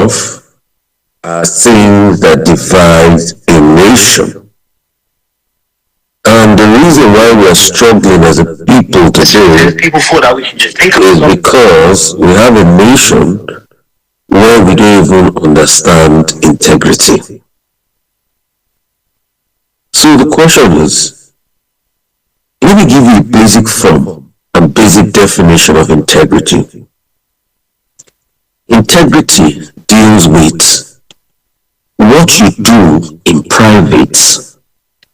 love are things that divide a nation. And the reason why we are struggling as a people today is because we have a nation where we don't even understand integrity. So the question is, let me give you a basic form and basic definition of integrity. Integrity deals with what you do in private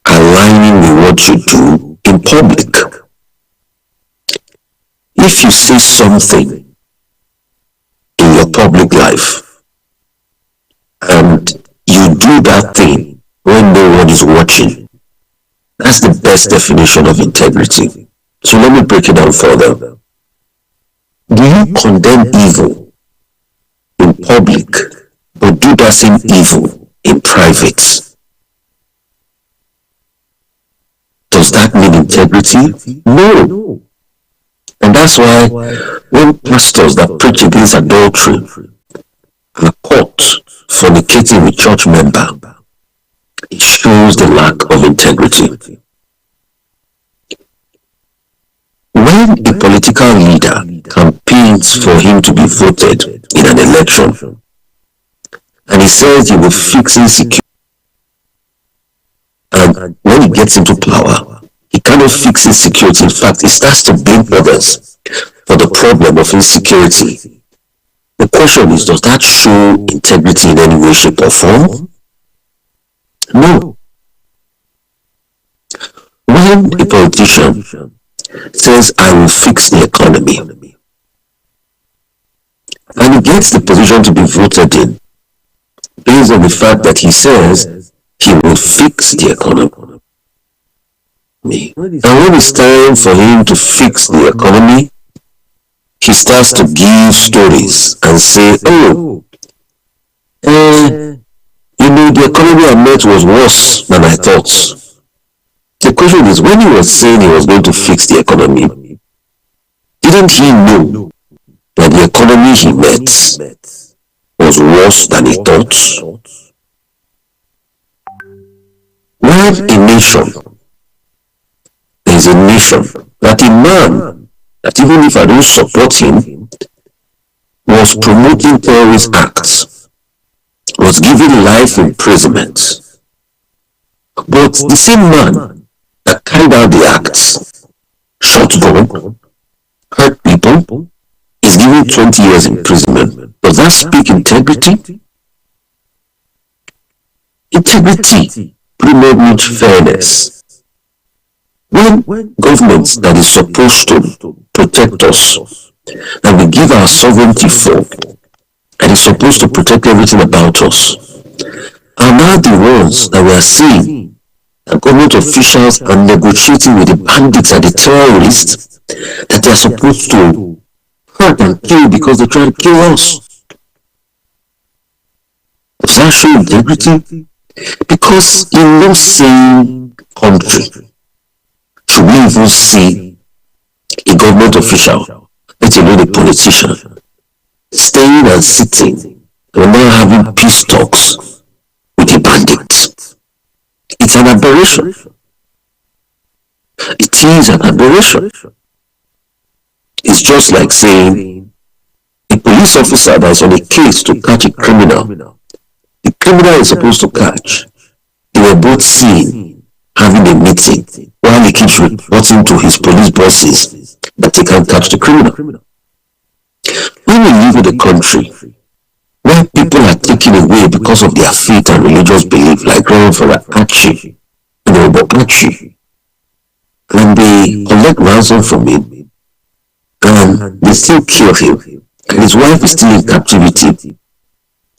aligning with what you do in public. If you say something in your public life and you do that thing when no one is watching, that's the best definition of integrity. So let me break it down further. Do you condemn evil in public but do that same evil in private? Does that mean integrity? No. And that's why when pastors that preach against adultery are caught fornicating with church member, it shows the lack of integrity. When a political leader campaigns for him to be voted in an election, and he says he will fix insecurity, and when he gets into power, he cannot fix insecurity. In fact, he starts to blame others for the problem of insecurity. The question is, does that show integrity in any way, shape, or form? No. When a politician says, I will fix the economy, and he gets the position to be voted in based on the fact that he says he will fix the economy. And when it's time for him to fix the economy, he starts to give stories and say, the economy I met was worse than I thought. The question is, when he was saying he was going to fix the economy, didn't he know that the economy he met was worse than he thought? When a nation, there is a nation that a man, that even if I don't support him, was promoting terrorist acts, was given life imprisonment. But the same man that carried out the acts, shot gun, hurt people, is given 20 years imprisonment. Does that speak integrity? Integrity promotes fairness. When governments that is supposed to protect us, that we give our sovereignty for, and is supposed to protect everything about us, are now the ones that we are seeing that government officials are negotiating with the bandits and the terrorists that they are supposed to hurt and kill because they try to kill us. Does that show integrity? Because in no same country should we even see a government official, let alone a politician, staying and sitting and now having peace talks with a bandit. It's an aberration. It is an aberration. It's just like saying a police officer that is on a case to catch a criminal, the criminal is supposed to catch, they were both seen having a meeting while he keeps reporting to his police bosses that they can't catch the criminal. When we live in a country where people are taken away because of their faith and religious belief, like Reverend Achi, and they collect ransom from him, and they still kill him, and his wife is still in captivity,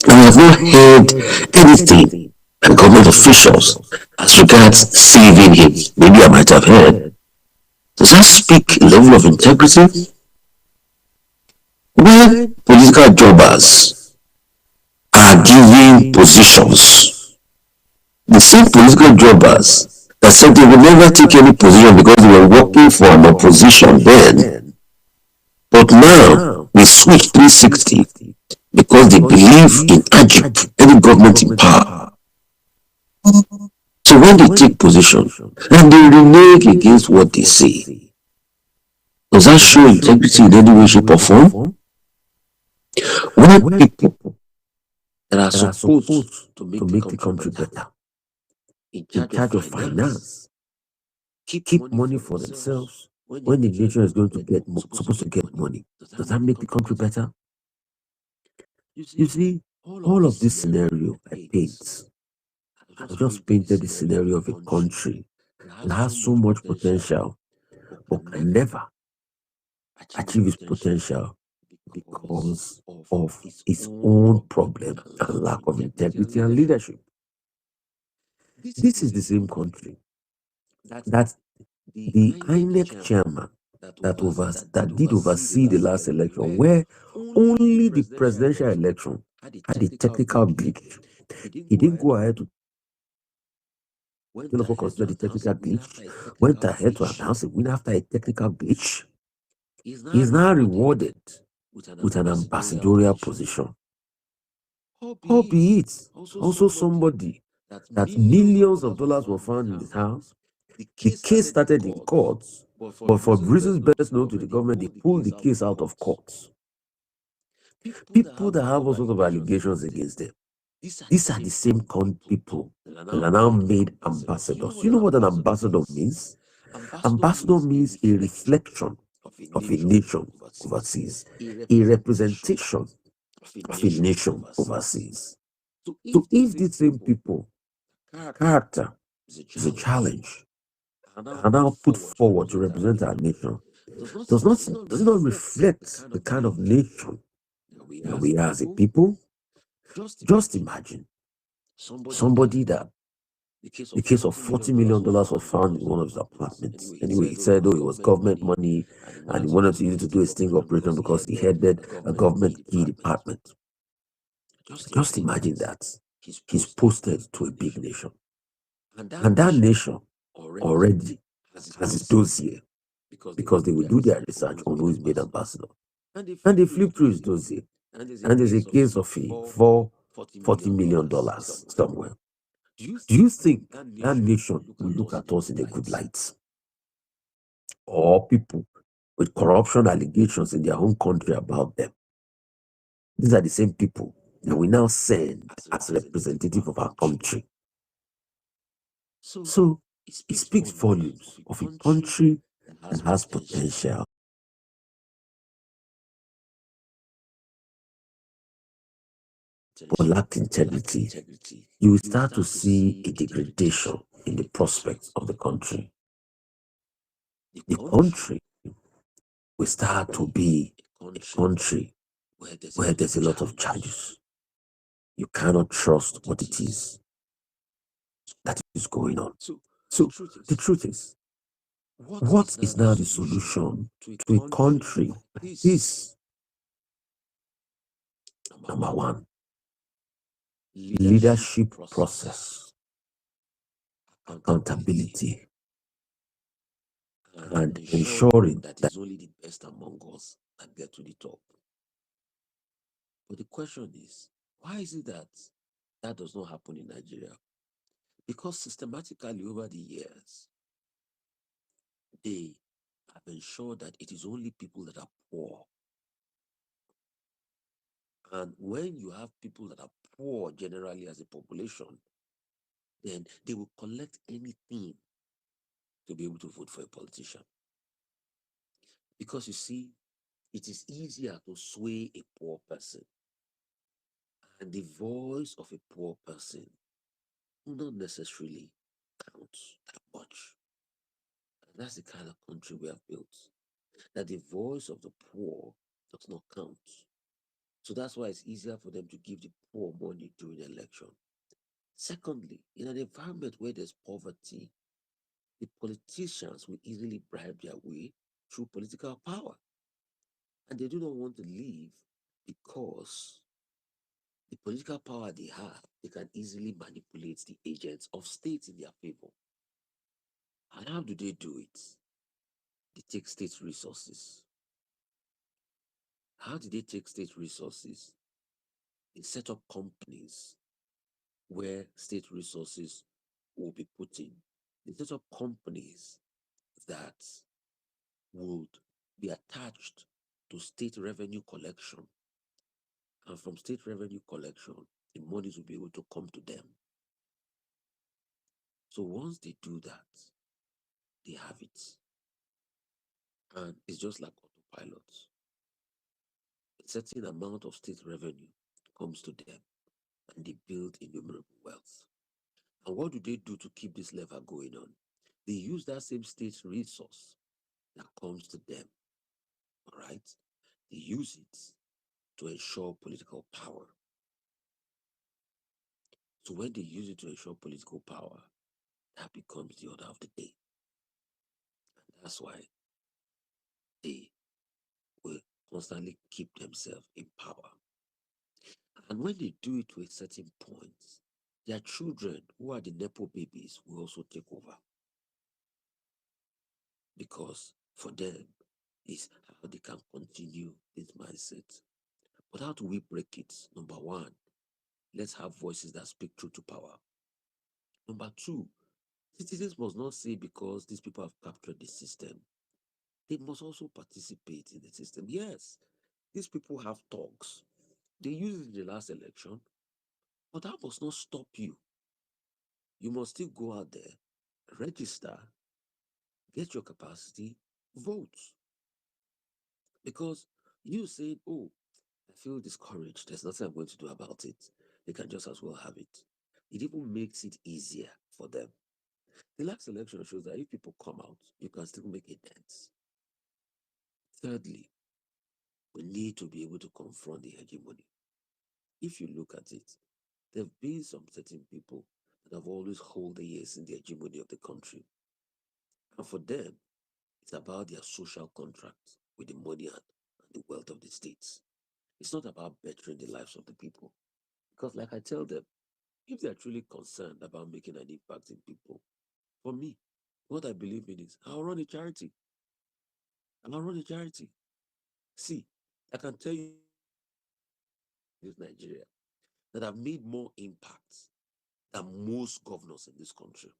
and I have not heard anything and government officials as regards saving him. Maybe I might have heard. Does that speak a level of integrity? When political jobbers are given positions, the same political jobbers that said they would never take any position because they were working for an opposition then, but now we switch 360 because they believe in Ajib, any government in power. So when they take position and they renege against what they say, does that show integrity in any way, shape, or form? When people that are supposed to make the country better, in charge of finance, keep money for themselves when the nation is going to get supposed to get money, does that make the country better? You see, all of this scenario I paint, I've just painted the scenario of a country that has so much potential but can never achieve its potential because of its own problem and lack of integrity and leadership. This is the same country that the INEC chairman that did oversee the last election, where only the presidential election had a technical glitch. He didn't go ahead to tell us what considered the technical glitch, went ahead to announce a winner after a technical glitch. He is now rewarded with an ambassadorial position. Albeit also somebody that millions of dollars were found in his house. The case started in courts, but for reasons best known to the government, they pulled the case out of courts. People that have all sorts of allegations against them, these are the same people that are now made ambassadors. You know what an ambassador means? Ambassador means a reflection of a nation overseas, a representation of a nation overseas. So if these same people, character is a challenge, are now put forward to represent our nation, does it not reflect the kind of nation that we are as a people? Just imagine somebody that the case of $40 million was found in one of his apartments. Anyway, he said, oh, it was government money and he wanted to use it to do a sting operation because he headed a government key department. Just imagine that. He's posted to a big nation. And that nation already has his dossier because they will do their research on who is made ambassador. And they flip through his dossier. And there's a case of a for $40 million somewhere. Do you think that nation will look at us in a good light? Or people with corruption allegations in their own country about them? These are the same people that we now send as representative of our country. So it speaks volumes of a country that has potential but lack integrity. You will start to see a degradation in the prospects of the country. The country will start to be a country where there's a lot of charges. You cannot trust what it is that is going on. So the truth is, what is now the solution to a country like this? Number one, leadership process, accountability, and ensuring that only the best among us that get to the top. But the question is, why is it that that does not happen in Nigeria? Because systematically over the years, they have ensured that it is only people that are poor. And when you have people that are poor generally as a population, then they will collect anything to be able to vote for a politician. Because you see, it is easier to sway a poor person. And the voice of a poor person will not necessarily count that much. And that's the kind of country we have built. That the voice of the poor does not count. So that's why it's easier for them to give the poor money during the election. Secondly, in an environment where there's poverty, the politicians will easily bribe their way through political power. And they do not want to leave because the political power they have, they can easily manipulate the agents of state in their favor. And how do they do it? They take state resources. How do they take state resources? They set up companies where state resources will be put in. They set up companies that would be attached to state revenue collection. And from state revenue collection, the monies will be able to come to them. So once they do that, they have it. And it's just like autopilot. A certain amount of state revenue comes to them and they build innumerable wealth. And what do they do to keep this lever going on? They use that same state resource that comes to them. All right? They use it to ensure political power. So when they use it to ensure political power, that becomes the order of the day. And that's why they will constantly keep themselves in power. And when they do it to a certain point, their children, who are the Nepo babies, will also take over. Because for them, is how they can continue this mindset. But how do we break it? Number one, let's have voices that speak truth to power. Number two, citizens must not say because these people have captured the system, they must also participate in the system. Yes, these people have talks. They used it in the last election, but that must not stop you. You must still go out there, register, get your capacity, vote. Because you said, oh, I feel discouraged. There's nothing I'm going to do about it. They can just as well have it. It even makes it easier for them. The last election shows that if people come out, you can still make a dent. Thirdly, we need to be able to confront the hegemony. If you look at it, there have been some certain people that have always held the years in the hegemony of the country. And for them, it's about their social contract with the money and the wealth of the states. It's not about bettering the lives of the people. Because, like I tell them, if they're truly concerned about making an impact in people, for me, what I believe in is I'll run a charity. And I'll run a charity. See, I can tell you this Nigeria that have made more impact than most governors in this country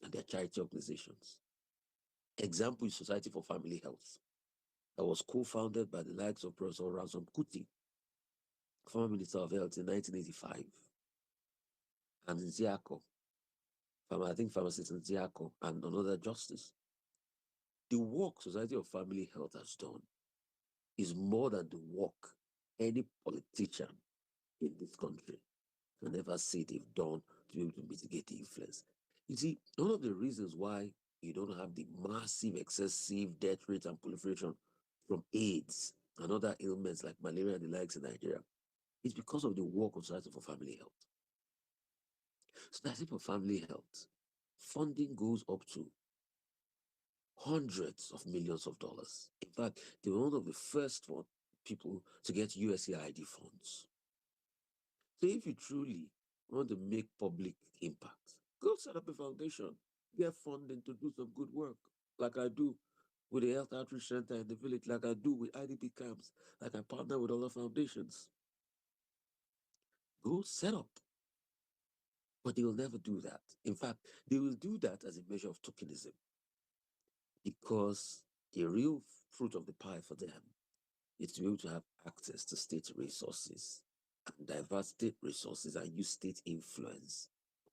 and their charity organizations. Example is Society for Family Health, that was co-founded by the likes of Professor Ransom Kuti, former Minister of Health in 1985, and Nziako, I think pharmacist Nziako, and another justice. The work Society of Family Health has done is more than the work any politician in this country can ever say they've done to be able to mitigate the influence. You see, one of the reasons why you don't have the massive, excessive death rate and proliferation from AIDS and other ailments like malaria and the likes in Nigeria is because of the work of Society for Family Health. Society for Family Health funding goes up to hundreds of millions of dollars. In fact, they were one of the first people to get USAID funds. So if you truly want to make public impact, go set up a foundation, get funding to do some good work, like I do with the health outreach center in the village, like I do with IDP camps, like I partner with other foundations. Go set up. But they will never do that. In fact, they will do that as a measure of tokenism because the real fruit of the pie for them is to be able to have access to state resources and diverse state resources and use state influence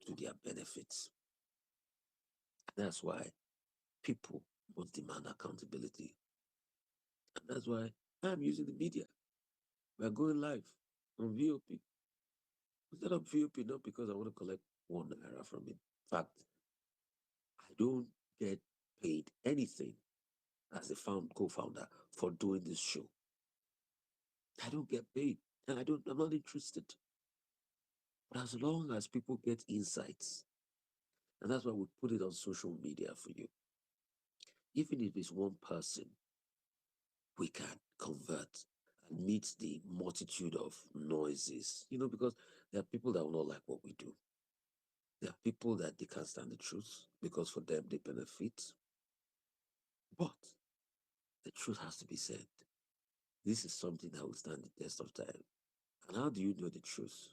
to their benefits. That's why people must demand accountability. And that's why I'm using the media. We're going live on VOP. We set up VOP not because I want to collect 1 naira from it. In fact, I don't get paid anything as a co-founder for doing this show. I don't get paid. And I'm not interested. But as long as people get insights, and that's why we put it on social media for you. Even if it's one person, we can convert and meet the multitude of noises, because there are people that will not like what we do. There are people that they can't stand the truth because for them they benefit. But the truth has to be said. This is something that will stand the test of time. And how do you know the truth?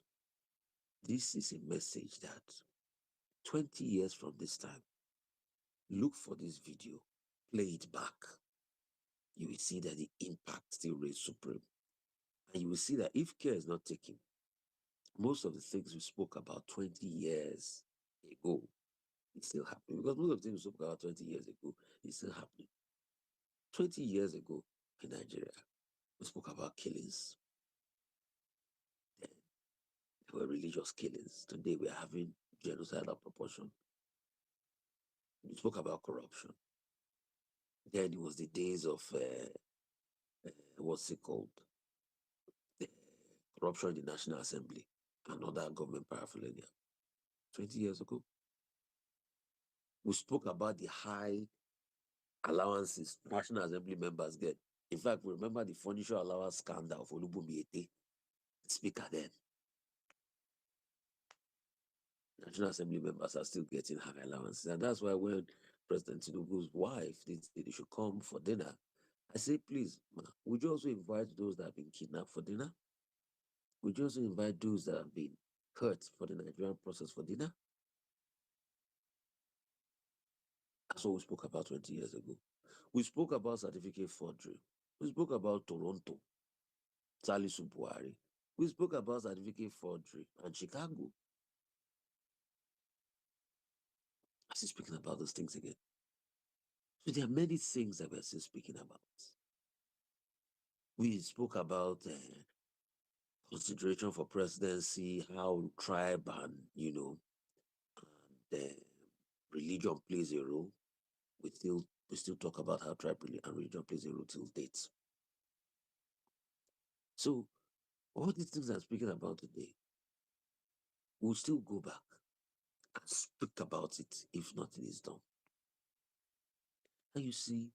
This is a message that 20 years from this time, look for this video, play it back. You will see that the impact still reigns supreme. And you will see that if care is not taken, most of the things we spoke about 20 years ago is still happening. Because most of the things we spoke about 20 years ago is still happening. 20 years ago in Nigeria, we spoke about killings. Then there were religious killings. Today we are having genocidal proportion. We spoke about corruption. Then it was the days of what's it called? The corruption in the National Assembly and other government paraphernalia. 20 years ago, we spoke about the high allowances National Assembly members get. In fact, we remember the furniture allowance scandal for Olubunmi Ete, the speaker then. National Assembly members are still getting high allowances. And that's why when President Tinubu's wife did say they should come for dinner, I say, please, ma, would you also invite those that have been kidnapped for dinner? Would you also invite those that have been hurt for the Nigerian process for dinner? That's what we spoke about 20 years ago. We spoke about certificate forgery. We spoke about Toronto, Salisu Buhari. We spoke about certificate forgery and Chicago. I still speaking about those things again. So there are many things that we're still speaking about. We spoke about consideration for presidency, how tribe and and religion plays a role. We still talk about how tribe and religion plays a role till date. So all these things I'm speaking about today, we'll still go back and speak about it if nothing is done. And you see,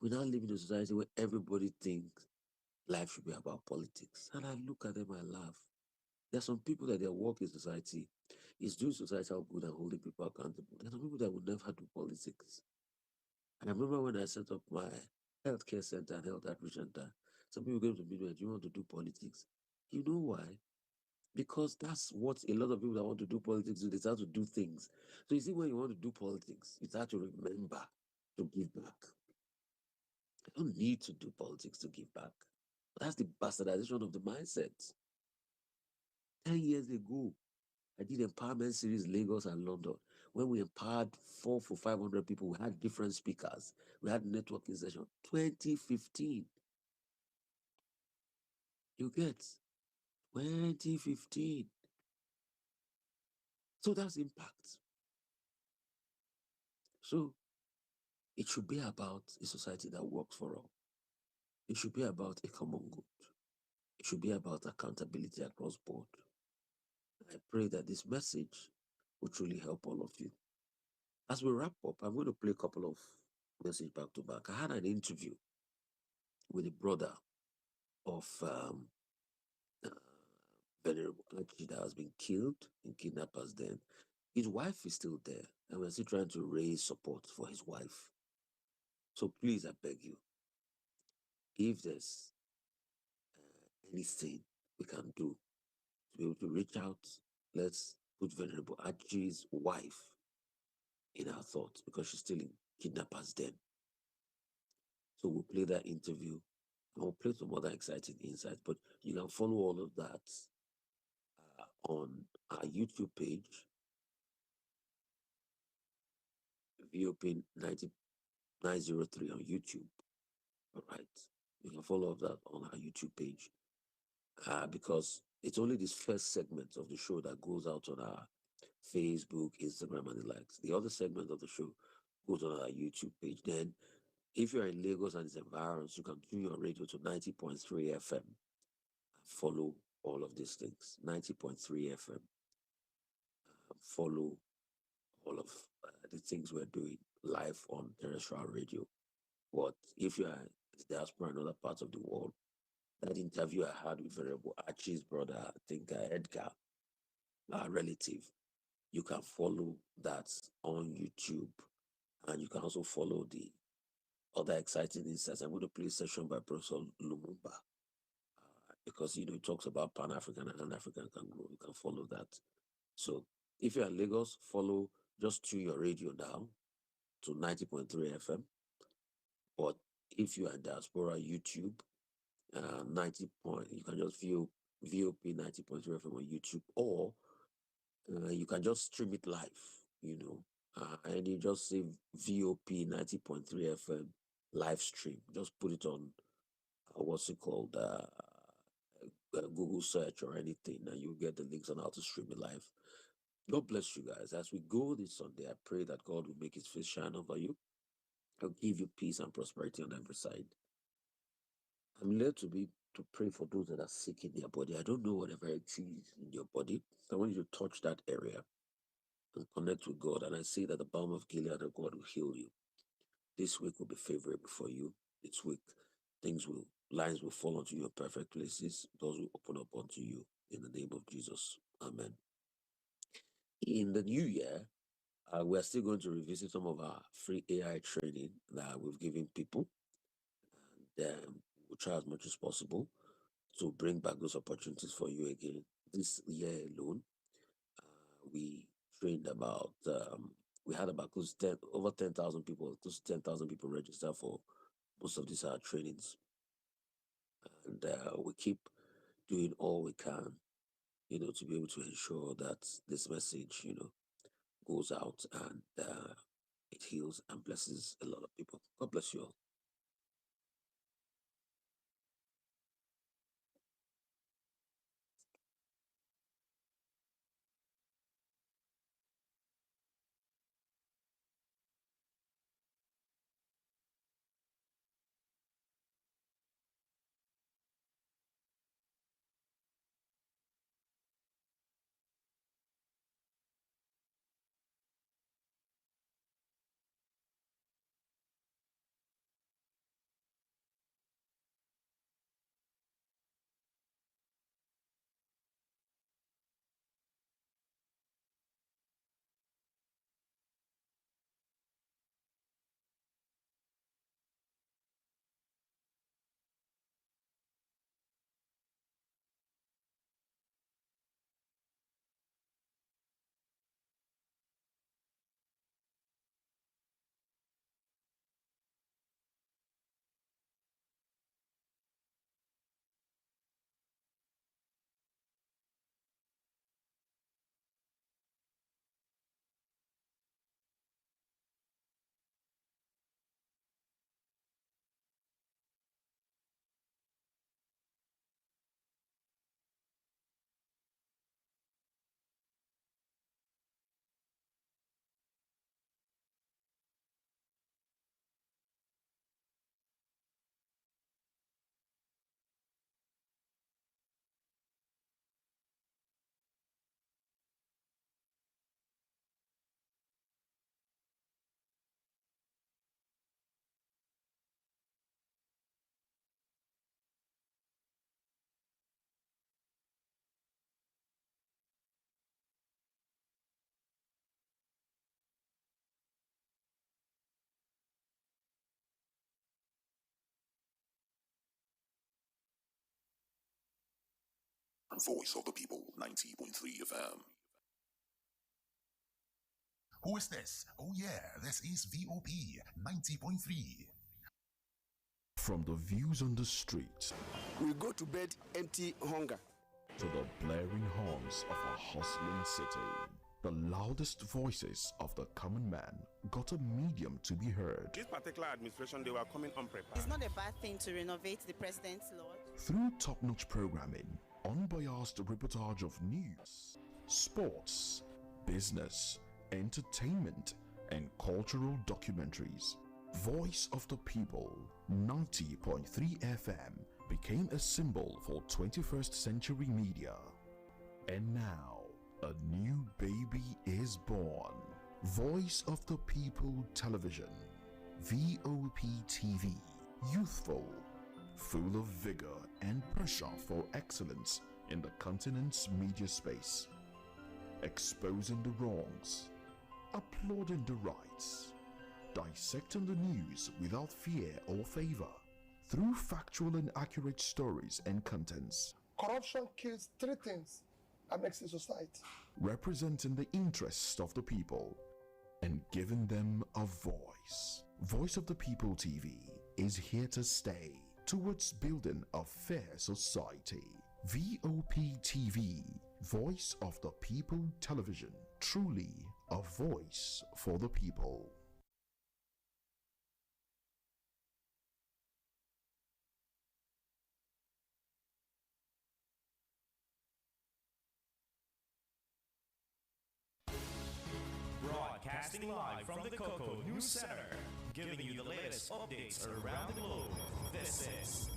we now live in a society where everybody thinks life should be about politics. And I look at them and laugh. There are some people that their work in society is doing societal good and holding people accountable. There are some people that would never do politics. And I remember when I set up my healthcare center and health outreach center, some people came to me and do you want to do politics? You know why? Because that's what a lot of people that want to do politics do. They start to do things. So you see, when you want to do politics, you start to remember to give back. I don't need to do politics to give back. That's the bastardization of the mindset. 10 years ago, I did empowerment series Lagos and London. When we empowered 400 to 500 people, we had different speakers. We had networking session. 2015. You get 2015. So that's impact. So it should be about a society that works for all. It should be about a common good. It should be about accountability across board. I pray that this message will truly help all of you. As we wrap up, I'm going to play a couple of messages back to back. I had an interview with a brother of uh, Venerable Archie that has been killed in kidnappers then. His wife is still there, and we're still trying to raise support for his wife. So please, I beg you, if there's anything we can do to be able to reach out, let's put Venerable Archie's wife in our thoughts because she's still in kidnappers den. So we'll play that interview and we'll play some other exciting insights. But you can follow all of that on our YouTube page, VOP 903 on YouTube. All right. You can follow up that on our YouTube page because it's only this first segment of the show that goes out on our Facebook, Instagram, and the likes. The other segment of the show goes on our YouTube page. Then, if you're in Lagos and its environs, you can tune your radio to 90.3 FM and follow all of these things. 90.3 FM. Follow all of the things we're doing live on terrestrial radio. But if you are in the diaspora in other parts of the world, that interview I had with Venerable Archie's brother, I think Edgar, our relative, you can follow that on YouTube. And you can also follow the other exciting insights. I'm going to play a session by Professor Lumumba because it talks about Pan-African and African can grow. You can follow that. So if you're in Lagos, just tune your radio down to 90.3 FM. But if you are in diaspora, YouTube, 90 point, you can just view VOP 90.3 FM on YouTube, or you can just stream it live, and you just say VOP 90.3 FM live stream. Just put it on what's it called, Google search or anything, and you'll get the links on how to stream it live. God bless you guys. As we go this Sunday, I pray that God will make his face shine over you. I'll give you peace and prosperity on every side. I'm led to pray for those that are sick in their body. I don't know whatever it is in your body. I want you to touch that area and connect with God. And I say that the balm of Gilead of God will heal you. This week will be favorable for you. This week, lines will fall onto your perfect places. Doors will open up unto you in the name of Jesus. Amen. In the new year, we're still going to revisit some of our free AI training that we've given people. And we'll try as much as possible to bring back those opportunities for you again. This year alone, we trained we had about over 10,000 people, close to 10,000 people registered for most of these trainings. And we keep doing all we can, to be able to ensure that this message, goes out and it heals and blesses a lot of people. God bless you all. Voice of the People, 90.3 FM. Who is this? Oh yeah, this is VOP 90.3. From the views on the street, we go to bed empty hunger, to the blaring horns of a hustling city. The loudest voices of the common man got a medium to be heard. This particular administration, they were coming unprepared. It's not a bad thing to renovate the president's law. Through top-notch programming, unbiased reportage of news, sports, business, entertainment, and cultural documentaries, Voice of the People 90.3 FM became a symbol for 21st century media. And now, a new baby is born. Voice of the People Television, VOP TV, youthful, full of vigor and pressure for excellence in the continent's media space, exposing the wrongs, applauding the rights, dissecting the news without fear or favor, through factual and accurate stories and contents, Corruption kills three things that makes a society. representing the interests of the people and giving them a voice. Voice of the People TV is here to stay towards building a fair society. VOP TV, Voice of the People Television, truly a voice for the people. Broadcasting live from the Coco News Center, giving you the latest updates around the globe. This is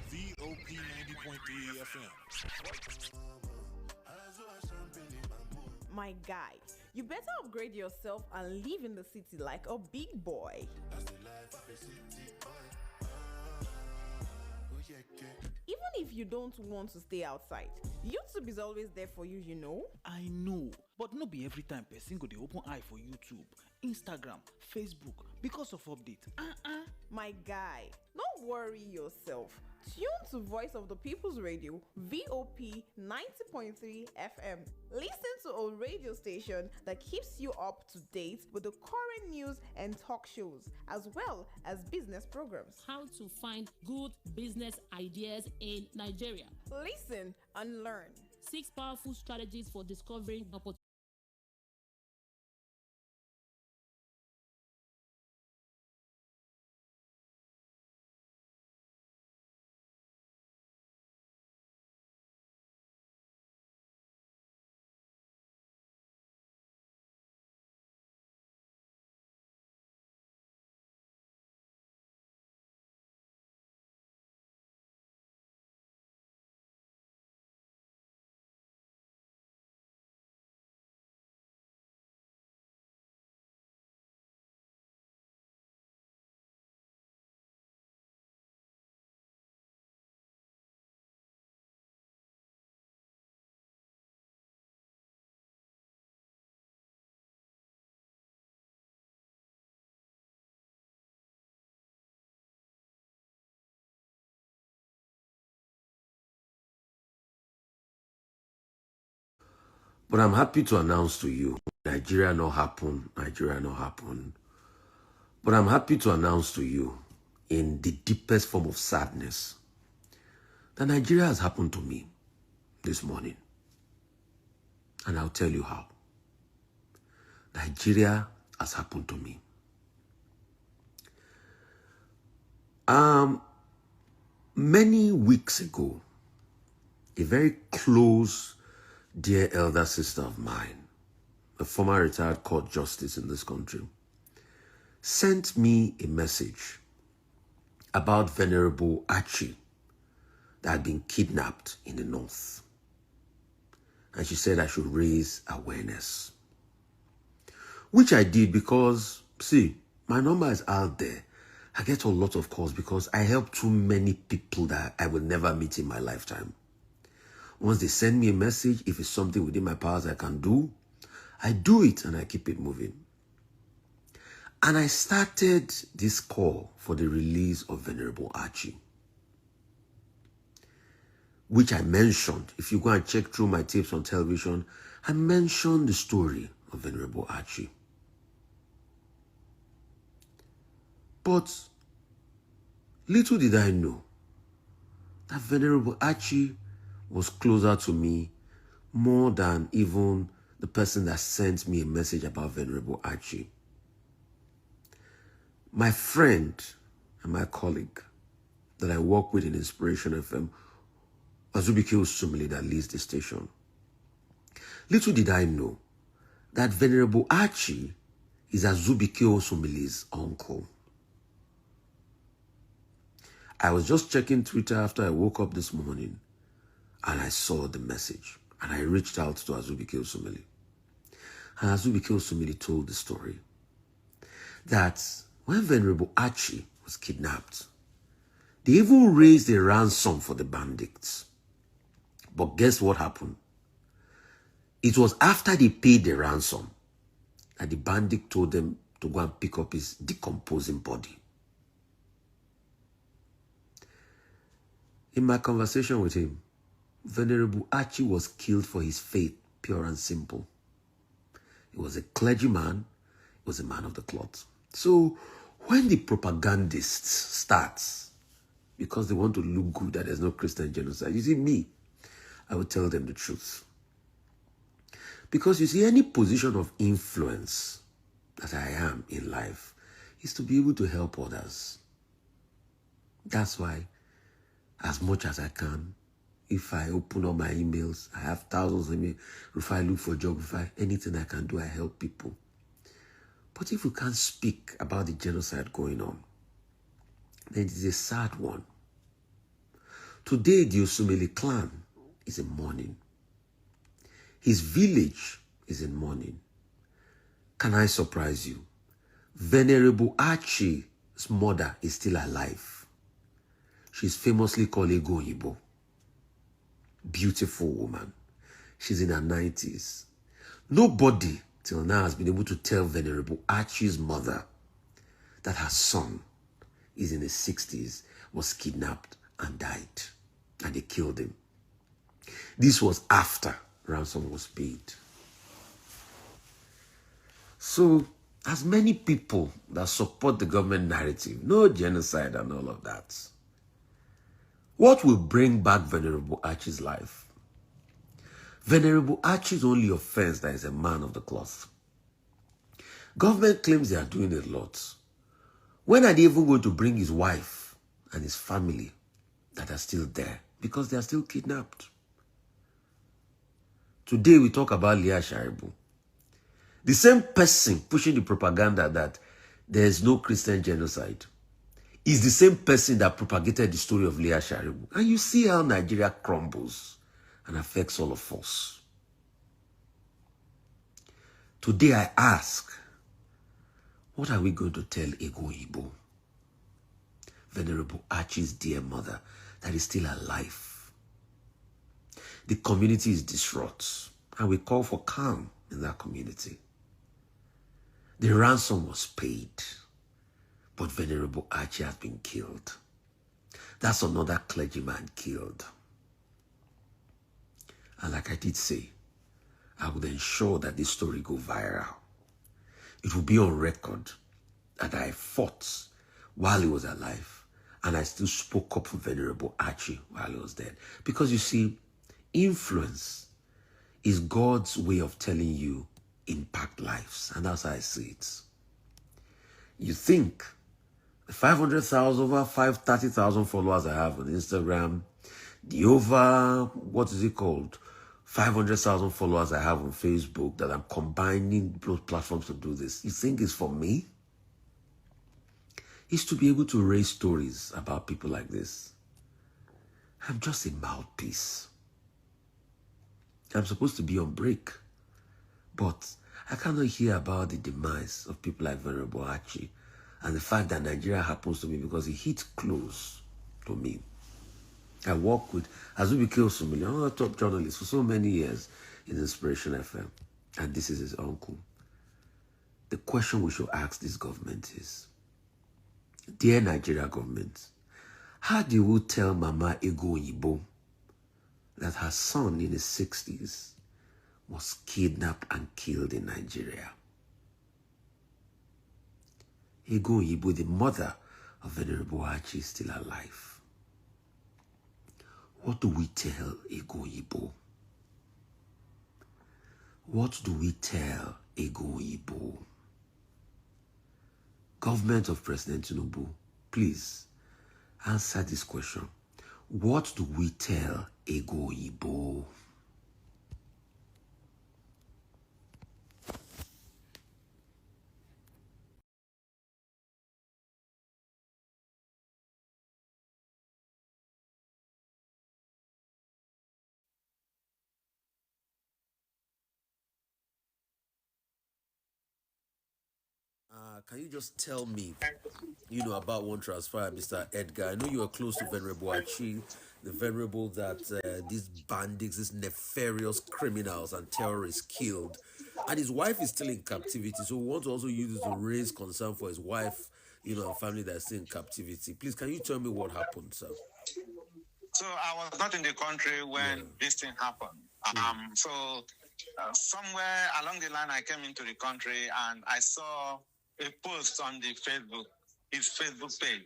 VOP 90.3 FM. My guy, you better upgrade yourself and live in the city like a big boy. Even if you don't want to stay outside, YouTube is always there for you, you know. I know, but no be every time person go dey open eye for YouTube, Instagram, Facebook because of update. My guy, don't worry yourself. Tune to Voice of the People's Radio, VOP 90.3 FM. Listen to a radio station that keeps you up to date with the current news and talk shows, as well as business programs. How to find good business ideas in Nigeria. Listen and learn. 6 powerful strategies for discovering opportunities. But I'm happy to announce to you, Nigeria not happen. But I'm happy to announce to you, in the deepest form of sadness, that Nigeria has happened to me this morning. And I'll tell you how. Nigeria has happened to me. Many weeks ago, a very close, dear elder sister of mine, a former retired court justice in this country, sent me a message about Venerable Archie that had been kidnapped in the north. And she said I should raise awareness, which I did because, see, my number is out there. I get a lot of calls because I help too many people that I will never meet in my lifetime. Once they send me a message, if it's something within my powers I can do, I do it and I keep it moving. And I started this call for the release of Venerable Archie, which I mentioned. If you go and check through my tapes on television, I mentioned the story of Venerable Archie. But little did I know that Venerable Archie was closer to me more than even the person that sent me a message about Venerable Archie. My friend and my colleague that I work with in Inspiration FM, Azubike Osumili, that leads the station. Little did I know that Venerable Archie is Azubike Osumili's uncle. I was just checking Twitter after I woke up this morning and I saw the message and I reached out to Azubike Osumili. And Azubike Osumili told the story that when Venerable Archie was kidnapped, they even raised a ransom for the bandits. But guess what happened? It was after they paid the ransom that the bandit told them to go and pick up his decomposing body. In my conversation with him, Venerable Archie was killed for his faith, pure and simple. He was a clergyman, he was a man of the cloth. So when the propagandists start, because they want to look good that there's no Christian genocide, you see me, I will tell them the truth. Because you see, any position of influence that I am in life is to be able to help others. That's why, as much as I can, if I open up my emails, I have thousands of emails. If I look for a job, if I anything I can do, I help people. But if we can't speak about the genocide going on, then it is a sad one. Today, the Osumele clan is in mourning. His village is in mourning. Can I surprise you? Venerable Archie's mother is still alive. She's famously called Egoyibo. Beautiful woman. She's in her 90s. Nobody till now has been able to tell Venerable Archie's mother that her son is in his 60s, was kidnapped and died. And they killed him. This was after ransom was paid. So, as many people that support the government narrative, no genocide and all of that, what will bring back Venerable Archie's life? Venerable Archie's only offense that is a man of the cloth. Government claims they are doing a lot. When are they even going to bring his wife and his family that are still there? Because they are still kidnapped. Today we talk about Leah Sharibu. The same person pushing the propaganda that there is no Christian genocide is the same person that propagated the story of Leah Sharibu. And you see how Nigeria crumbles and affects all of us. Today I ask, what are we going to tell Egoyibo, Venerable Archie's dear mother, that is still alive? The community is distraught, and we call for calm in that community. The ransom was paid, but Venerable Archie has been killed. That's another clergyman killed. And like I did say, I would ensure that this story go viral. It will be on record that I fought while he was alive, and I still spoke up for Venerable Archie while he was dead. Because you see, influence is God's way of telling you impact lives, and that's how I see it. You think the 500,000 over 30,000 followers I have on Instagram, the over, what is it called, 500,000 followers I have on Facebook, that I'm combining both platforms to do this, you think it's for me? It's to be able to raise stories about people like this. I'm just a mouthpiece. I'm supposed to be on break. But I cannot hear about the demise of people like Venerable Archie and the fact that Nigeria happens to me because it hits close to me. I work with Azubuike Osumele, I'm a top journalist for so many years in Inspiration FM. And this is his uncle. The question we should ask this government is, dear Nigeria government, how do you tell Mama Egoyibo that her son in his 60s was kidnapped and killed in Nigeria? Egoyibo, the mother of Venerable Archie, is still alive. What do we tell Egoyibo? What do we tell Egoyibo? Government of President Tinubu, please answer this question. What do we tell Egoyibo? Can you just tell me, about one transfer, Mr. Edgar? I know you are close to Venerable Archie, the Venerable that these bandits, these nefarious criminals and terrorists killed. And his wife is still in captivity. So we want to also use it to raise concern for his wife, and family that's still in captivity. Please, can you tell me what happened, sir? So I was not in the country when this thing happened. Somewhere along the line, I came into the country and I saw a post on the his Facebook page.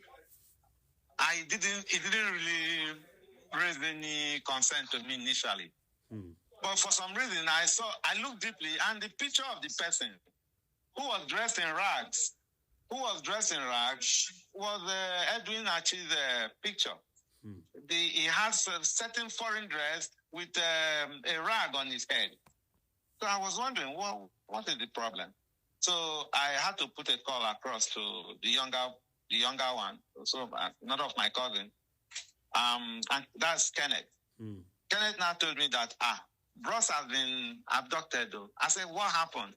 It didn't really raise any concern to me initially. But for some reason, I looked deeply, and the picture of the person who was dressed in rags was Edwin Achi's picture. He has a certain foreign dress with a rag on his head. So I was wondering, what is the problem? So I had to put a call across to the younger one, so not of my cousin, and that's Kenneth. Kenneth now told me that Bros has been abducted. Though. I said, what happened?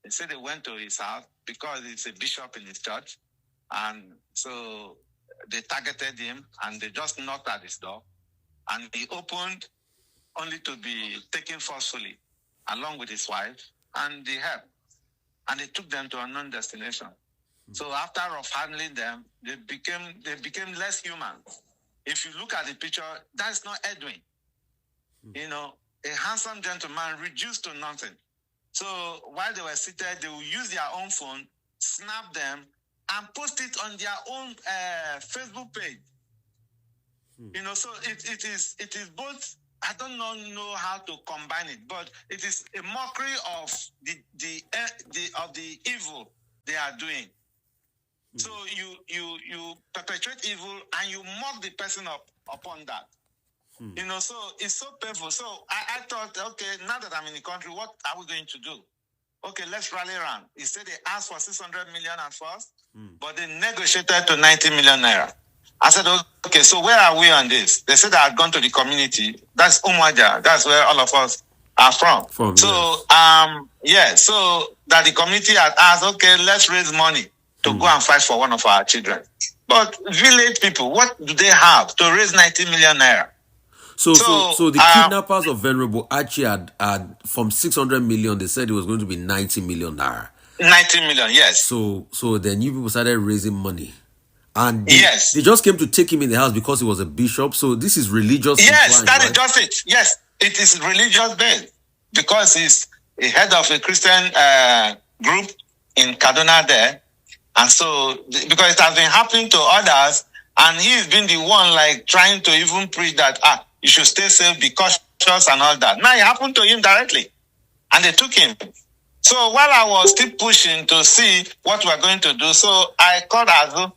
They said they went to his house because he's a bishop in his church, and so they targeted him and they just knocked at his door, and he opened only to be taken forcefully along with his wife and the help, and they took them to a unknown destination. So after handling them, they became less human. If you look at the picture, that's not Edwin. You know, a handsome gentleman reduced to nothing. So while they were seated, they will use their own phone, snap them, and post it on their own Facebook page. You know, so it is both. I don't know how to combine it, but it is a mockery of the evil they are doing. So you perpetrate evil and you mock the person upon that. You know, so it's so painful. So I thought, okay, now that I'm in the country, what are we going to do? Okay, let's rally around. He said they asked for 600 million at first, but they negotiated to 90 million naira. I said, okay, so where are we on this? They said I had gone to the community. That's Umuaja. That's where all of us are from. So that the community had asked, okay, let's raise money to go and fight for one of our children. But village people, what do they have to raise 90 million naira? So the kidnappers of Venerable Archie had from 600 million, they said it was going to be 90 million naira. 90 million, yes. So then you people started raising money. And they just came to take him in the house because he was a bishop. So this is religious. Yes, that is just it. Yes, it is religious based because he's a head of a Christian group in Kaduna there. And so, because it has been happening to others, and he's been the one like trying to even preach that, you should stay safe, be cautious and all that. Now it happened to him directly. And they took him. So while I was still pushing to see what we're going to do, so I called Azu,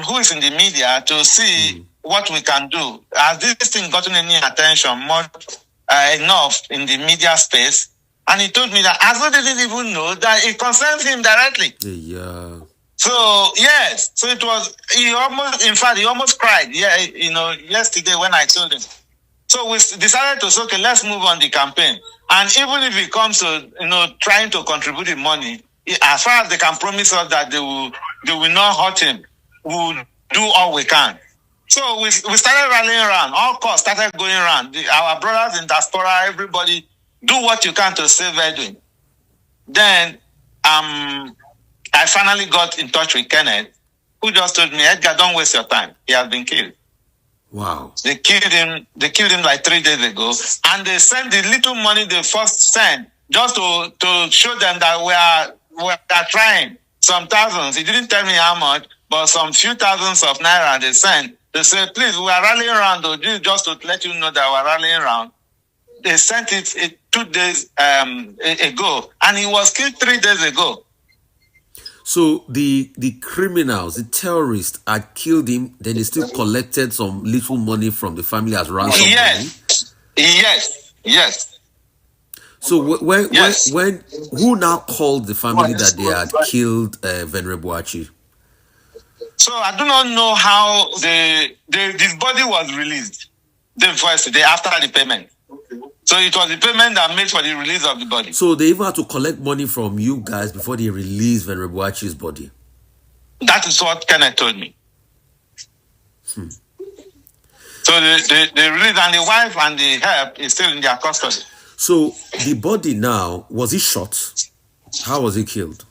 who is in the media, to see what we can do. Has this thing gotten any attention enough in the media space? And he told me that Azu didn't even know that it concerns him directly. Yeah. So, yes. So it was, he almost cried. Yeah, you know, yesterday when I told him. So we decided to say, okay, let's move on the campaign. And even if it comes to, you know, trying to contribute the money, as far as they can promise us that they will not hurt him, we will do all we can. So we started rallying around. All costs started going around. Our brothers in diaspora, everybody, do what you can to save Edwin. Then I finally got in touch with Kenneth, who just told me, Edgar, don't waste your time. He has been killed. Wow. They killed him like 3 days ago. And they sent the little money they first sent just to show them that we are trying. Some thousands. He didn't tell me how much, but some few thousands of naira they sent. They said, please, we are rallying around, though, just to let you know that we are rallying around. They sent it 2 days ago, and he was killed 3 days ago. So the criminals, the terrorists had killed him, then they still collected some little money from the family as ransom money? Yes. So when who now called the family that they had killed Venerable Archie? So I do not know how this body was released the first day after the payment. So it was the payment that made for the release of the body. So they even had to collect money from you guys before they released Venerable Archie's body? That is what Kenneth told me. So they released, and the wife and the help is still in their custody. So the body now, was he shot? How was he killed?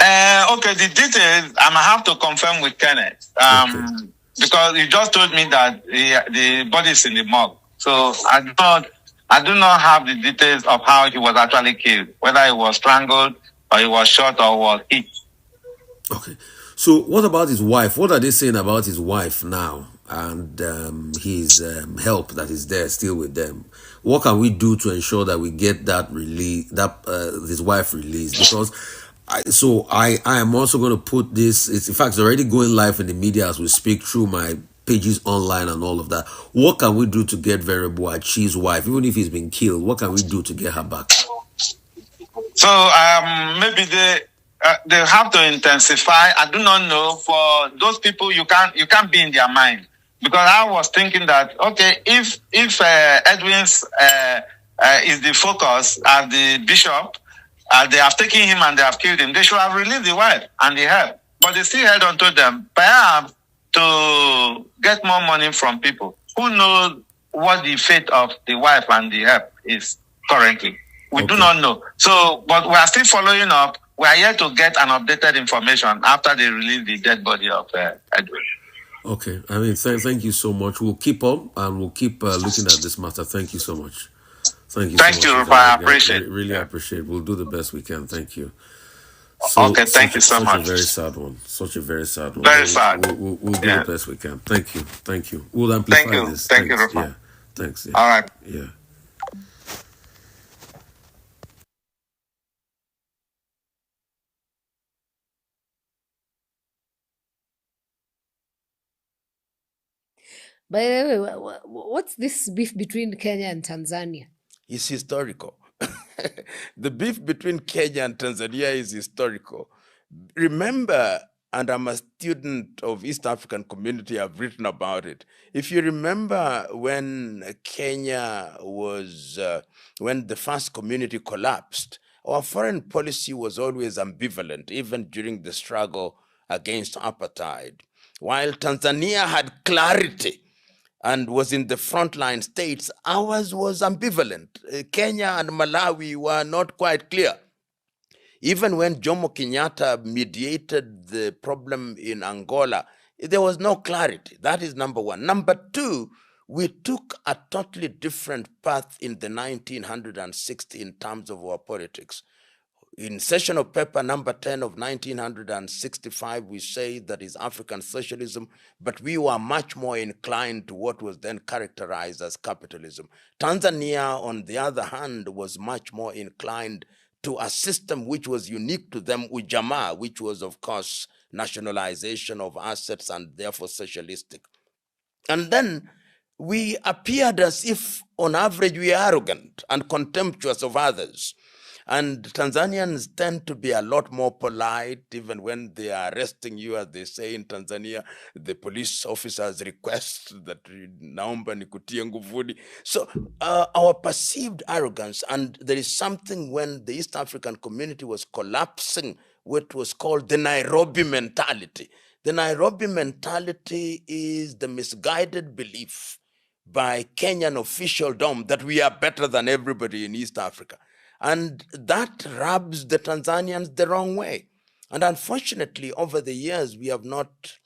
Okay, the details I might have to confirm with Kenneth. because you just told me that the body is in the morgue. So I do not have the details of how he was actually killed, whether he was strangled or he was shot or was hit. Okay. So what about his wife? What are they saying about his wife now and his help that is there still with them? What can we do to ensure that we get that release, that his wife released? Because I am also going to put this. In fact, it's already going live in the media as we speak through my pages online and all of that. What can we do to get Venerable Achi's wife, even if he's been killed? What can we do to get her back? So maybe they have to intensify. I do not know. For those people, you can't be in their mind, because I was thinking that okay, if Edwin's is the focus as the bishop, they have taken him and they have killed him, they should have released the wife and the help, but they still held on to them, perhaps to get more money from people. Who knows what the fate of the wife and the help is currently? We do not know. So, but we are still following up. We are yet to get an updated information after they release the dead body of Edwin. Okay. I mean, thank you so much. We'll keep up and we'll keep looking at this matter. Thank you so much. Thank you so much. Rufai. I appreciate it. Really appreciate it. We'll do the best we can. Thank you. So, okay, thank you so much. Such a very sad one. Such a very sad one. Very sad. We'll do the best we can. Thank you. Thank you. We'll amplify this. Thank you, Rufai. Yeah. Thanks. Yeah. All right. Yeah. By the way, what's this beef between Kenya and Tanzania? It's historical. The beef between Kenya and Tanzania is historical. Remember, and I'm a student of East African community, I've written about it. If you remember when Kenya was, when the first community collapsed, our foreign policy was always ambivalent, even during the struggle against apartheid. While Tanzania had clarity and was in the frontline states, ours was ambivalent. Kenya and Malawi were not quite clear. Even when Jomo Kenyatta mediated the problem in Angola, there was no clarity. That is number one. Number two, we took a totally different path in the 1960s in terms of our politics. In session of paper number 10 of 1965, we say that is African socialism, but we were much more inclined to what was then characterized as capitalism. Tanzania, on the other hand, was much more inclined to a system which was unique to them, ujamaa, which was, of course, nationalization of assets and therefore socialistic. And then we appeared as if, on average, we are arrogant and contemptuous of others. And Tanzanians tend to be a lot more polite, even when they are arresting you, as they say in Tanzania, the police officers request that naomba nikutie nguvuni. So our perceived arrogance, and there is something when the East African community was collapsing, what was called the Nairobi mentality. The Nairobi mentality is the misguided belief by Kenyan officialdom that we are better than everybody in East Africa. And that rubs the Tanzanians the wrong way. And unfortunately, over the years, we have not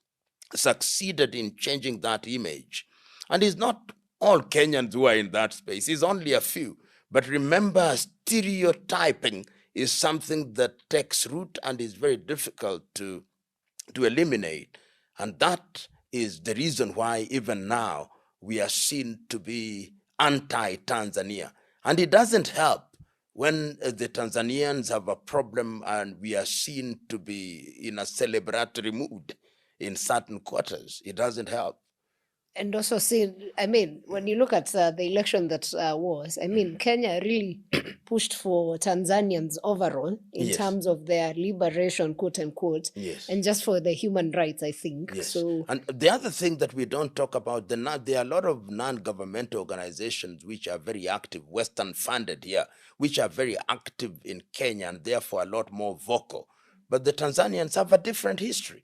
succeeded in changing that image. And it's not all Kenyans who are in that space. It's only a few. But remember, stereotyping is something that takes root and is very difficult to eliminate. And that is the reason why even now we are seen to be anti-Tanzania. And it doesn't help when the Tanzanians have a problem and we are seen to be in a celebratory mood in certain quarters. It doesn't help. And also, see, I mean, when you look at the election that was, I mean, Kenya really pushed for Tanzanians overall in terms of their liberation, quote unquote, and just for the human rights, I think. Yes. So, and the other thing that we don't talk about, there are a lot of non-governmental organizations which are very active, Western funded here, which are very active in Kenya and therefore a lot more vocal. But the Tanzanians have a different history.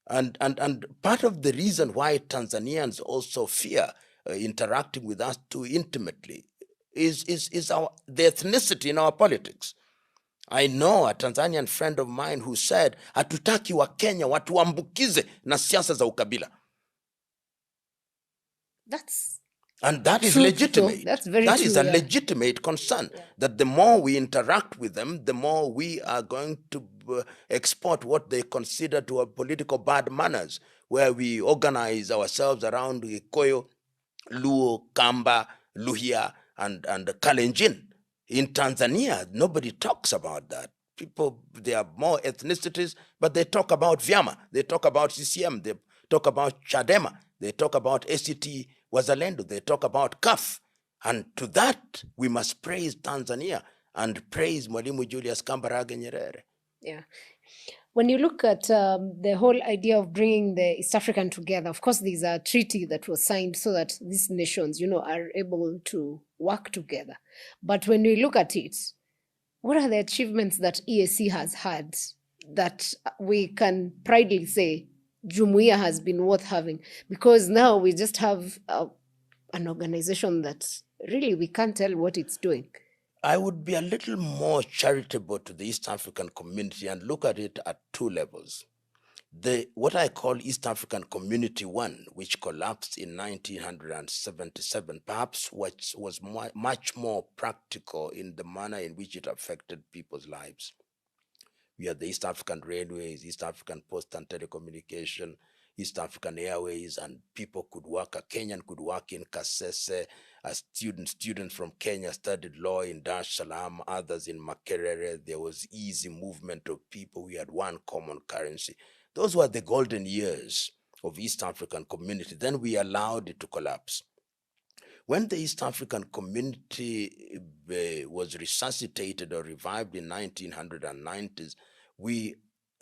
And part of the reason why Tanzanians also fear interacting with us too intimately is the ethnicity in our politics. I know a Tanzanian friend of mine who said, hatutaki wa Kenya watuambukize na siasa za ukabila. That's And that is true, though. legitimate. That's very That true, is a yeah. legitimate concern, that the more we interact with them, the more we are going to export what they consider to have political bad manners, where we organize ourselves around Koyo, Luo, Kamba, Luhia, and Kalenjin. In Tanzania, nobody talks about that. People, there are more ethnicities, but they talk about Vyama, they talk about CCM, they talk about Chadema, they talk about ACT Wazalendo, they talk about CAF. And to that, we must praise Tanzania and praise Mwalimu Julius Kambarage Nyerere. Yeah. When you look at the whole idea of bringing the East African together, of course, there's a treaty that was signed so that these nations, are able to work together. But when we look at it, what are the achievements that EAC has had that we can proudly say Jumuiya has been worth having? Because now we just have an organization that really we can't tell what it's doing. I would be a little more charitable to the East African community and look at it at two levels. What I call East African Community 1, which collapsed in 1977, perhaps was much more practical in the manner in which it affected people's lives. We had the East African Railways, East African Post and Telecommunication, East African Airways, and people could work. A Kenyan could work in Kasese. A students from Kenya studied law in Dar es Salaam, others in Makerere. There was easy movement of people. We had one common currency. Those were the golden years of East African community. Then we allowed it to collapse. When the East African community was resuscitated or revived in 1990s, we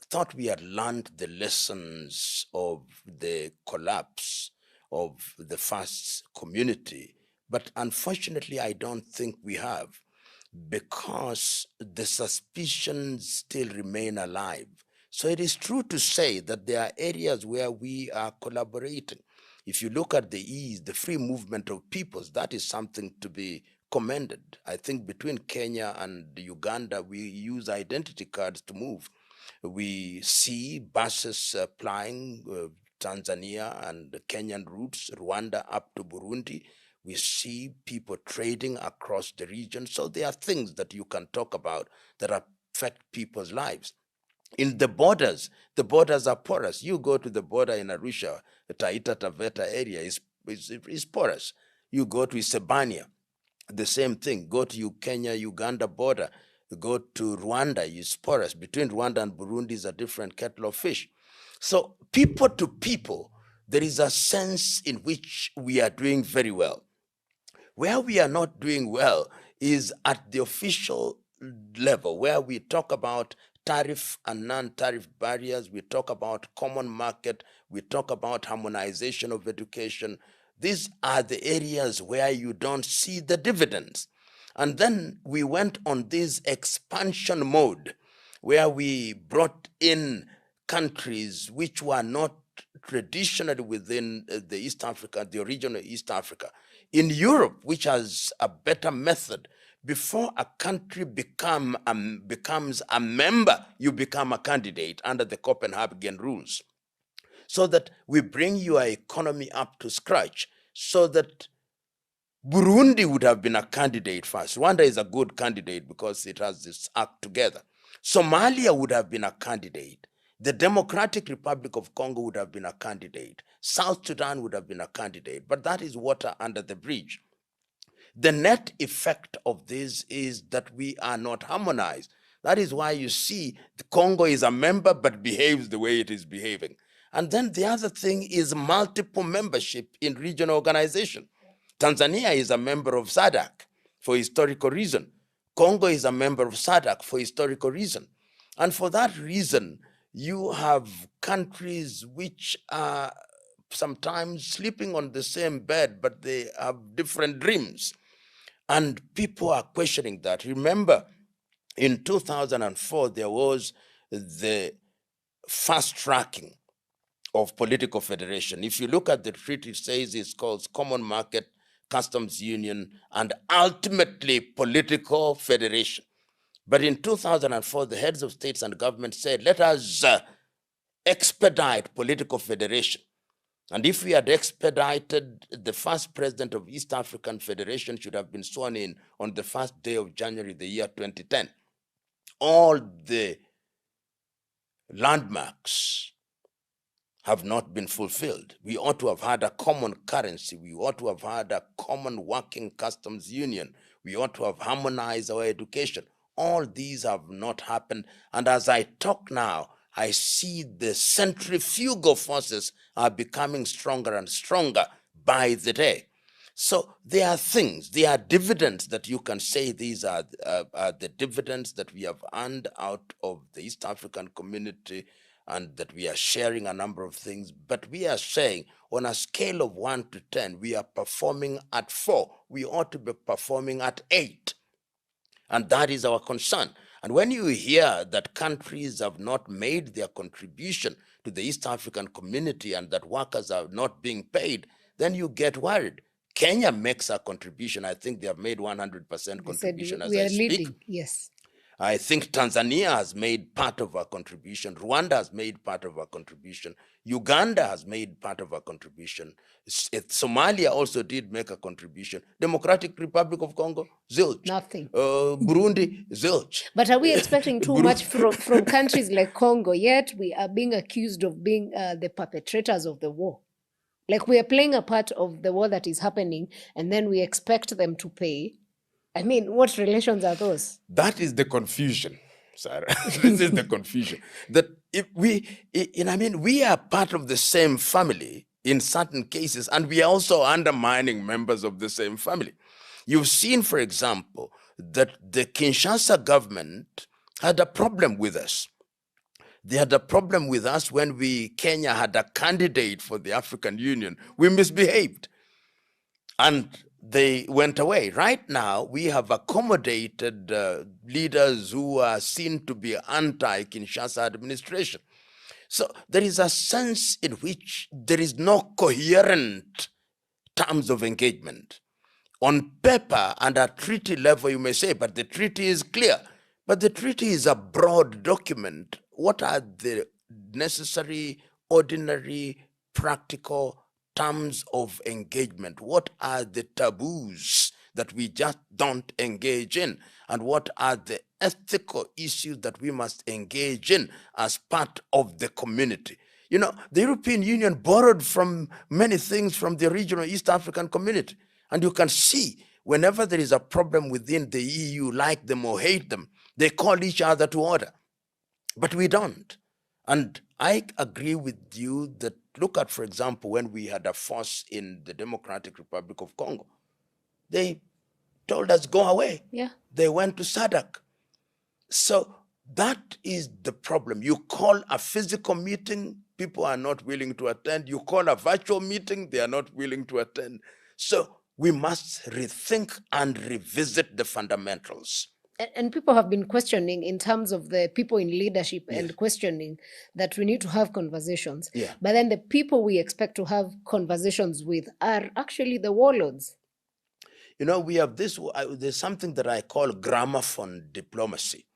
thought we had learned the lessons of the collapse of the first community. But unfortunately, I don't think we have, because the suspicions still remain alive. So it is true to say that there are areas where we are collaborating. If you look at the ease, the free movement of peoples, that is something to be commended. I think between Kenya and Uganda, we use identity cards to move. We see buses plying Tanzania and the Kenyan routes, Rwanda up to Burundi. We see people trading across the region. So there are things that you can talk about that affect people's lives. In the borders are porous. You go to the border in Arusha, the Taita Taveta area is porous. You go to Isebania, the same thing. Go to Kenya-Uganda border, you go to Rwanda, it's porous. Between Rwanda and Burundi is a different kettle of fish. So people to people, there is a sense in which we are doing very well. Where we are not doing well is at the official level, where we talk about tariff and non-tariff barriers, we talk about common market, we talk about harmonization of education. These are the areas where you don't see the dividends. And then we went on this expansion mode, where we brought in countries which were not traditionally within the East Africa, the original East Africa. In Europe, which has a better method, before a country becomes a member, you become a candidate under the Copenhagen rules. So that we bring your economy up to scratch, so that Burundi would have been a candidate first. Rwanda is a good candidate because it has this act together. Somalia would have been a candidate. The Democratic Republic of Congo would have been a candidate. South Sudan would have been a candidate. But that is water under the bridge. The net effect of this is that we are not harmonized. That is why you see the Congo is a member but behaves the way it is behaving. And then the other thing is multiple membership in regional organization. Tanzania is a member of SADC for historical reason. Congo is a member of SADC for historical reason. And for that reason, you have countries which are sometimes sleeping on the same bed, but they have different dreams. And people are questioning that. Remember, in 2004, there was the fast tracking of political federation. If you look at the treaty, it says it's called Common Market, Customs Union, and ultimately political federation. But in 2004, the heads of states and government said, let us expedite political federation. And if we had expedited, the first president of East African Federation should have been sworn in on the first day of January, the year 2010. All the landmarks have not been fulfilled. We ought to have had a common currency. We ought to have had a common working customs union. We ought to have harmonized our education. All these have not happened. And as I talk now, I see the centrifugal forces are becoming stronger and stronger by the day. So there are things, there are dividends that you can say these are the dividends that we have earned out of the East African community, and that we are sharing a number of things. But we are saying on a scale of 1 to 10, we are performing at 4. We ought to be performing at 8. And that is our concern. And when you hear that countries have not made their contribution to the East African community and that workers are not being paid, then you get worried. Kenya makes a contribution. I think they have made 100% contribution as I speak. Leading, yes. I think Tanzania has made part of our contribution. Rwanda has made part of our contribution. Uganda has made part of our contribution. Somalia also did make a contribution. Democratic Republic of Congo, zilch. Nothing. Burundi, zilch. But are we expecting too much from countries like Congo, yet we are being accused of being the perpetrators of the war? Like we are playing a part of the war that is happening, and then we expect them to pay. I mean, what relations are those? That is the confusion, Sarah. This is the confusion. That if we are part of the same family in certain cases, and we are also undermining members of the same family. You've seen, for example, that the Kinshasa government had a problem with us. They had a problem with us when Kenya had a candidate for the African Union. We misbehaved. And they went away. Right now, we have accommodated leaders who are seen to be anti-Kinshasa administration. So there is a sense in which there is no coherent terms of engagement. On paper and at treaty level, you may say, but the treaty is clear. But the treaty is a broad document. What are the necessary, ordinary, practical terms of engagement? What are the taboos that we just don't engage in? And what are the ethical issues that we must engage in as part of the community? You know, the European Union borrowed from many things from the regional East African community. And you can see whenever there is a problem within the EU, like them or hate them, they call each other to order. But we don't. And I agree with you that, look at, for example, when we had a force in the Democratic Republic of Congo, they told us, go away. Yeah. They went to SADC. So that is the problem. You call a physical meeting, people are not willing to attend. You call a virtual meeting, they are not willing to attend. So we must rethink and revisit the fundamentals. And people have been questioning in terms of the people in leadership and questioning that we need to have conversations. Yeah. But then the people we expect to have conversations with are actually the warlords. You know, we have this, there's something that I call gramophone diplomacy,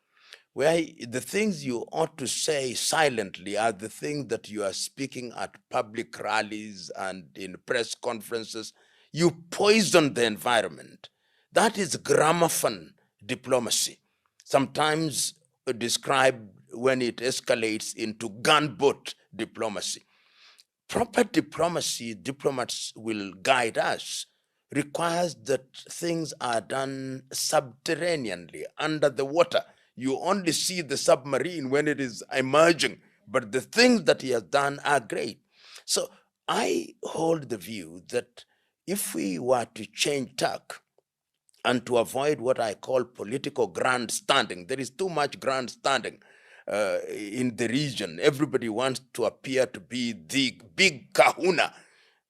where the things you ought to say silently are the things that you are speaking at public rallies and in press conferences. You poison the environment. That is gramophone diplomacy, sometimes described when it escalates into gunboat diplomacy. Proper diplomacy, diplomats will guide us, requires that things are done subterraneanly, under the water. You only see the submarine when it is emerging, but the things that he has done are great. So I hold the view that if we were to change tack, and to avoid what I call political grandstanding. There is too much grandstanding in the region. Everybody wants to appear to be the big kahuna,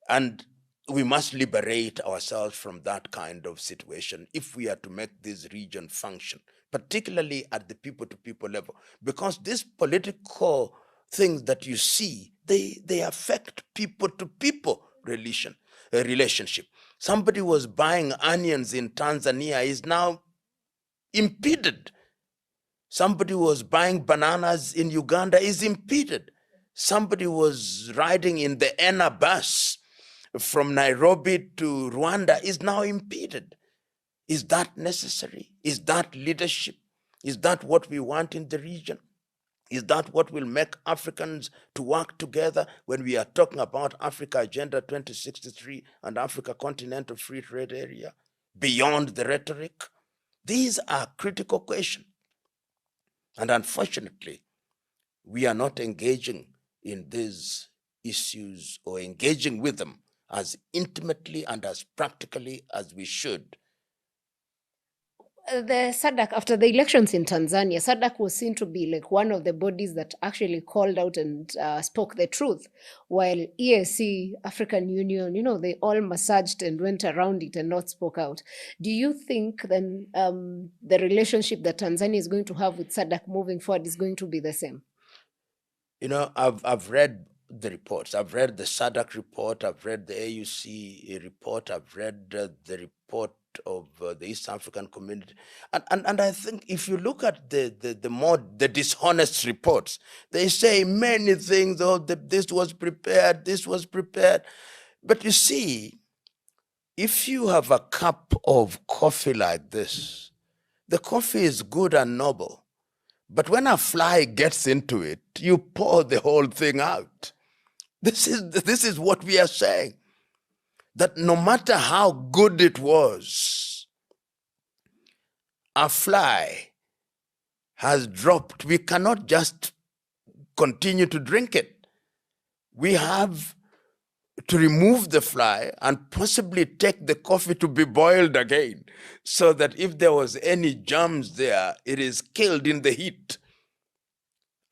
and we must liberate ourselves from that kind of situation if we are to make this region function, particularly at the people-to-people level. Because these political things that you see, they affect people-to-people relationship. Somebody was buying onions in Tanzania is now impeded. Somebody was buying bananas in Uganda is impeded. somebody was riding in the ENA bus from Nairobi to Rwanda is now impeded. Is that necessary? Is that leadership? Is that what we want in the region? Is that what will make Africans to work together when we are talking about Africa Agenda 2063 and Africa Continental Free Trade Area? Beyond the rhetoric? These are critical questions. And unfortunately, we are not engaging in these issues or engaging with them as intimately and as practically as we should. The SADC, after the elections in Tanzania, SADC was seen to be like one of the bodies that actually called out and spoke the truth, while EAC, African Union, they all massaged and went around it and not spoke out. Do you think then the relationship that Tanzania is going to have with SADC moving forward is going to be the same? I've read the reports. I've read the SADC report. I've read the AUC report. I've read the report of the East African Community. And I think if you look at the dishonest reports, they say many things, this was prepared, this was prepared. But you see, if you have a cup of coffee like this, the coffee is good and noble. But when a fly gets into it, you pour the whole thing out. This is what we are saying. That no matter how good it was, a fly has dropped. We cannot just continue to drink it. We have to remove the fly and possibly take the coffee to be boiled again, so that if there was any germs there, it is killed in the heat.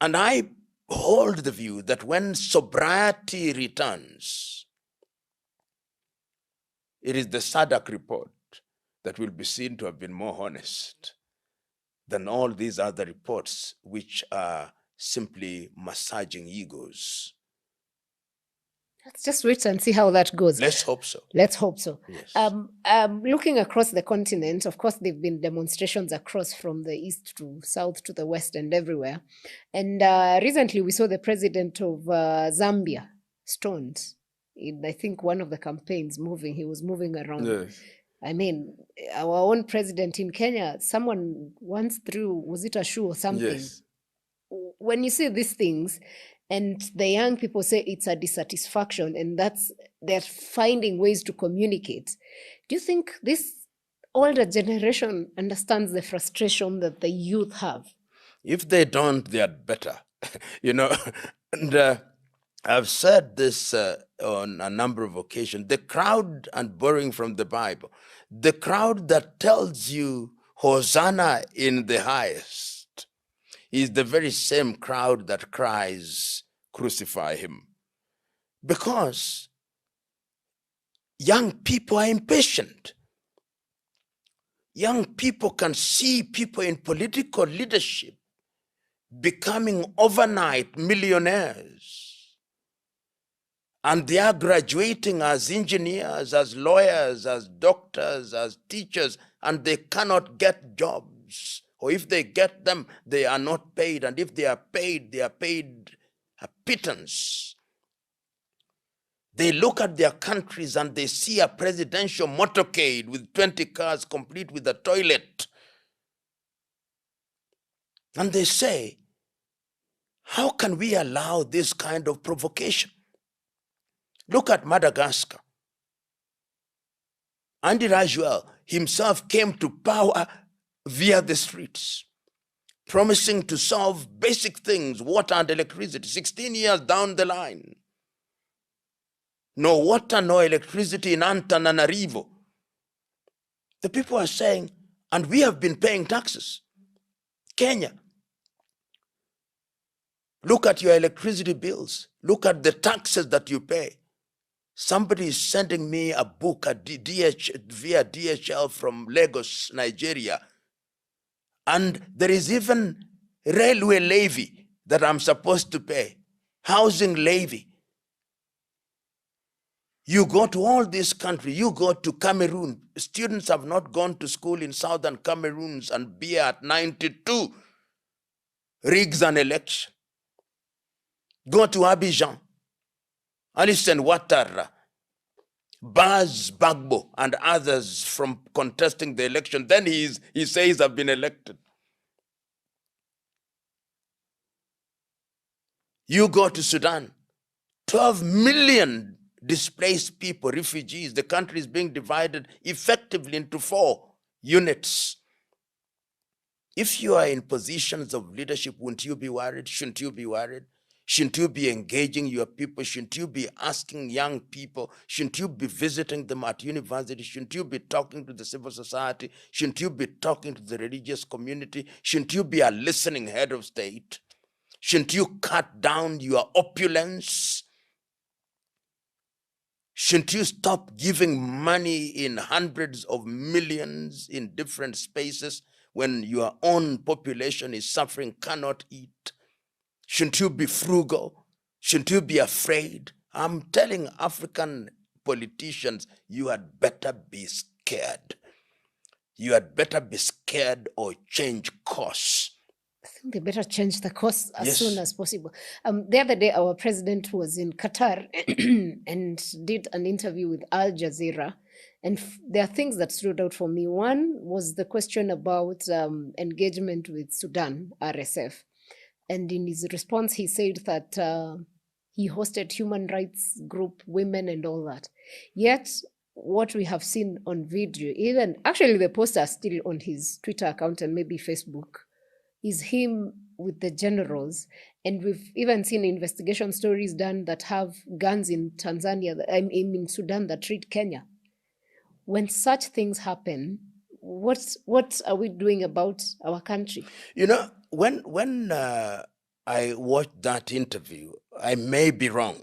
And I hold the view that when sobriety returns, it is the SADC report that will be seen to have been more honest than all these other reports, which are simply massaging egos. Let's just wait and see how that goes. Let's hope so. Let's hope so. Yes. Looking across the continent, of course, there have been demonstrations across from the east to south to the west and everywhere. And recently we saw the president of Zambia stoned in, I think, one of the campaigns moving. He was moving around. Yes. I mean, our own president in Kenya, someone once threw, was it a shoe or something? Yes. When you see these things, and the young people say it's a dissatisfaction, and they're finding ways to communicate. Do you think this older generation understands the frustration that the youth have? If they don't, they are better. And I've said this on a number of occasions. The crowd, and borrowing from the Bible, the crowd that tells you Hosanna in the highest is the very same crowd that cries, crucify him. Because young people are impatient. Young people can see people in political leadership becoming overnight millionaires. And they are graduating as engineers, as lawyers, as doctors, as teachers, and they cannot get jobs. Or if they get them, they are not paid. And if they are paid a pittance. They look at their countries and they see a presidential motorcade with 20 cars complete with a toilet. And they say, how can we allow this kind of provocation? Look at Madagascar. Andy Rajwell himself came to power via the streets, promising to solve basic things, water and electricity. 16 years down the line, no water, no electricity in Antananarivo. The people are saying, and we have been paying taxes. Kenya, look at your electricity bills. Look at the taxes that you pay. Somebody is sending me a book via DHL from Lagos, Nigeria. And there is even railway levy that I'm supposed to pay, housing levy. You go to all these countries, you go to Cameroon. Students have not gone to school in southern Cameroon and be at 92, rigs an election. Go to Abidjan, Alison Ouattara, bars Bagbo, and others from contesting the election. Then he says, I've been elected. You go to Sudan, 12 million displaced people, refugees. The country is being divided effectively into 4 units. If you are in positions of leadership, wouldn't you be worried? Shouldn't you be worried? Shouldn't you be engaging your people? Shouldn't you be asking young people? Shouldn't you be visiting them at university? Shouldn't you be talking to the civil society? Shouldn't you be talking to the religious community? Shouldn't you be a listening head of state? Shouldn't you cut down your opulence? Shouldn't you stop giving money in hundreds of millions in different spaces when your own population is suffering, cannot eat? Shouldn't you be frugal? Shouldn't you be afraid? I'm telling African politicians, you had better be scared. You had better be scared or change course. I think they better change the course as Yes. soon as possible. The other day, our president was in Qatar and did an interview with Al Jazeera. And there are things that stood out for me. One was the question about engagement with Sudan, RSF. And in his response, he said that he hosted human rights group, women and all that. Yet, what we have seen on video, even actually the posts are still on his Twitter account and maybe Facebook, is him with the generals. And we've even seen investigation stories done that have guns in Tanzania, in Sudan, that treat Kenya. When such things happen, what are we doing about our country? You know, when I watched that interview, I may be wrong,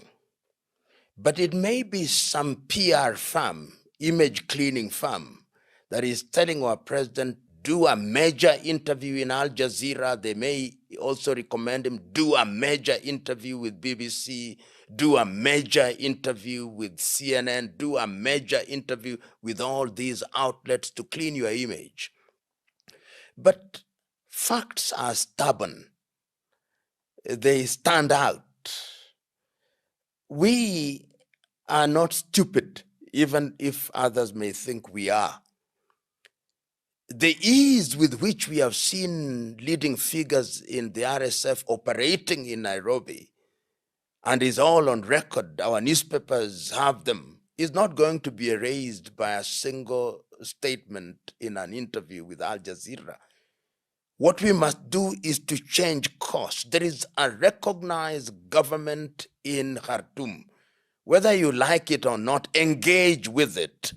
but it may be some PR firm, image cleaning firm, that is telling our president, do a major interview in Al Jazeera. They may also recommend him do a major interview with BBC, do a major interview with CNN, do a major interview with all these outlets to clean your image. But facts are stubborn. They stand out. We are not stupid, even if others may think we are. The ease with which we have seen leading figures in the RSF operating in Nairobi, and is all on record, our newspapers have them, is not going to be erased by a single statement in an interview with Al Jazeera. What we must do is to change course. There is a recognized government in Khartoum. Whether you like it or not, engage with it.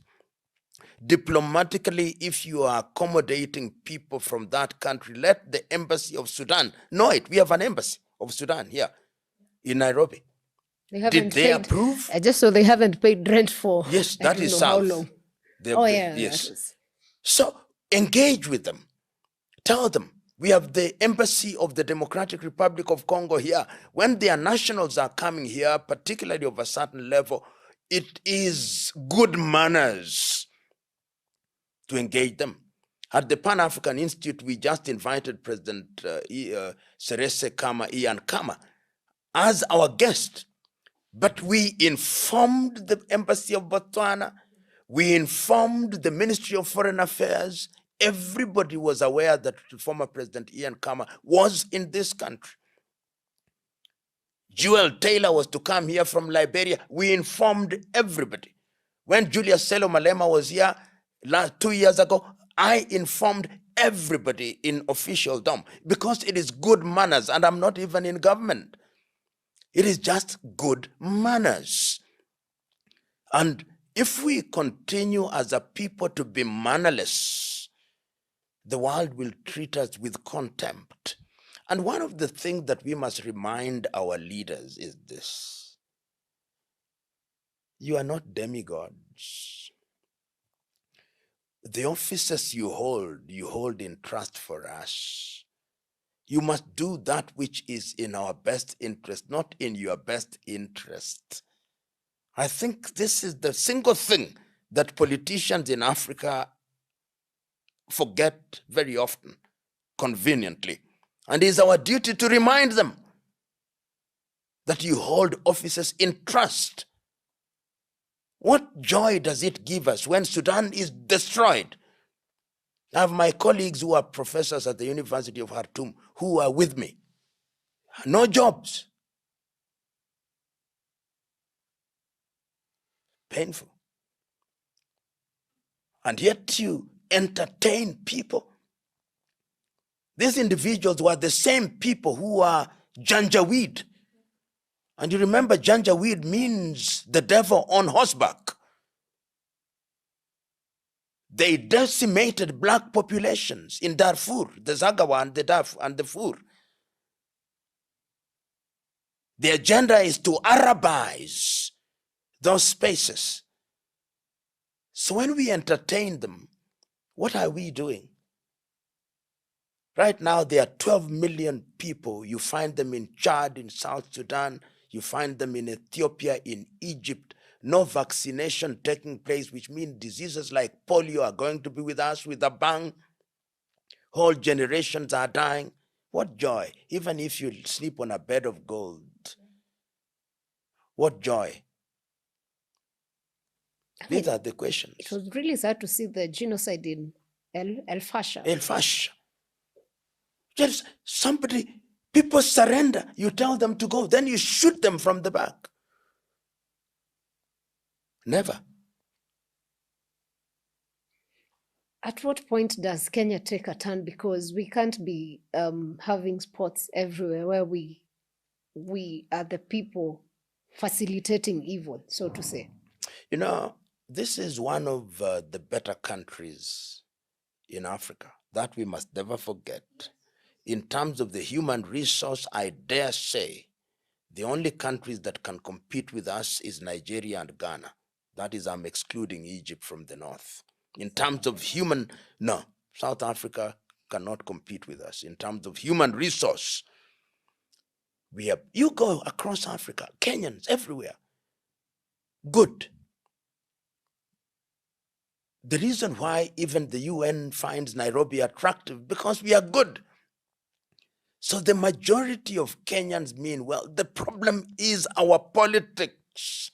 Diplomatically, if you are accommodating people from that country, let the embassy of Sudan know it. We have an embassy of Sudan here in Nairobi. Did they approve? I just saw they haven't paid rent for. Yes, that is how south. long. Yes. So engage with them. Tell them, we have the embassy of the Democratic Republic of Congo here. When their nationals are coming here, particularly of a certain level, it is good manners to engage them. At the Pan-African Institute, we just invited President Serese Kama, Ian Kama, as our guest. But we informed the Embassy of Botswana, we informed the Ministry of Foreign Affairs. Everybody was aware that former President Ian Kama was in this country. Jewel Taylor was to come here from Liberia. We informed everybody. When Julius Selo Malema was here 2 years ago, I informed everybody in officialdom because it is good manners, and I'm not even in government. It is just good manners. And if we continue as a people to be mannerless, the world will treat us with contempt. And one of the things that we must remind our leaders is this: you are not demigods. The offices you hold in trust for us. You must do that which is in our best interest, not in your best interest. I think this is the single thing that politicians in Africa forget very often, conveniently. And it is our duty to remind them that you hold officers in trust. What joy does it give us when Sudan is destroyed? I have my colleagues who are professors at the University of Khartoum who are with me. No jobs. Painful. And yet you entertain people. These individuals were the same people who are Janjaweed. And you remember Janjaweed means the devil on horseback. They decimated black populations in Darfur, the Zagawa and the Darfur and the Fur. The agenda is to Arabize those spaces. So when we entertain them, what are we doing? Right now, there are 12 million people. You find them in Chad, in South Sudan. You find them in Ethiopia, in Egypt. No vaccination taking place, which means diseases like polio are going to be with us with a bang. Whole generations are dying. What joy, even if you sleep on a bed of gold. What joy? These are the questions. It was really sad to see the genocide in El Fasher. El Fasher. Just somebody, people surrender. You tell them to go, then you shoot them from the back. Never. At what point does Kenya take a turn? Because we can't be having sports everywhere where we are the people facilitating evil, so to say. You know, this is one of the better countries in Africa that we must never forget. In terms of the human resource, I dare say the only countries that can compete with us is Nigeria and Ghana. That is, I'm excluding Egypt from the north. In terms of human, no, South Africa cannot compete with us. In terms of human resource, we have, you go across Africa, Kenyans everywhere, good. The reason why even the UN finds Nairobi attractive, because we are good. So the majority of Kenyans mean, well, the problem is our politics.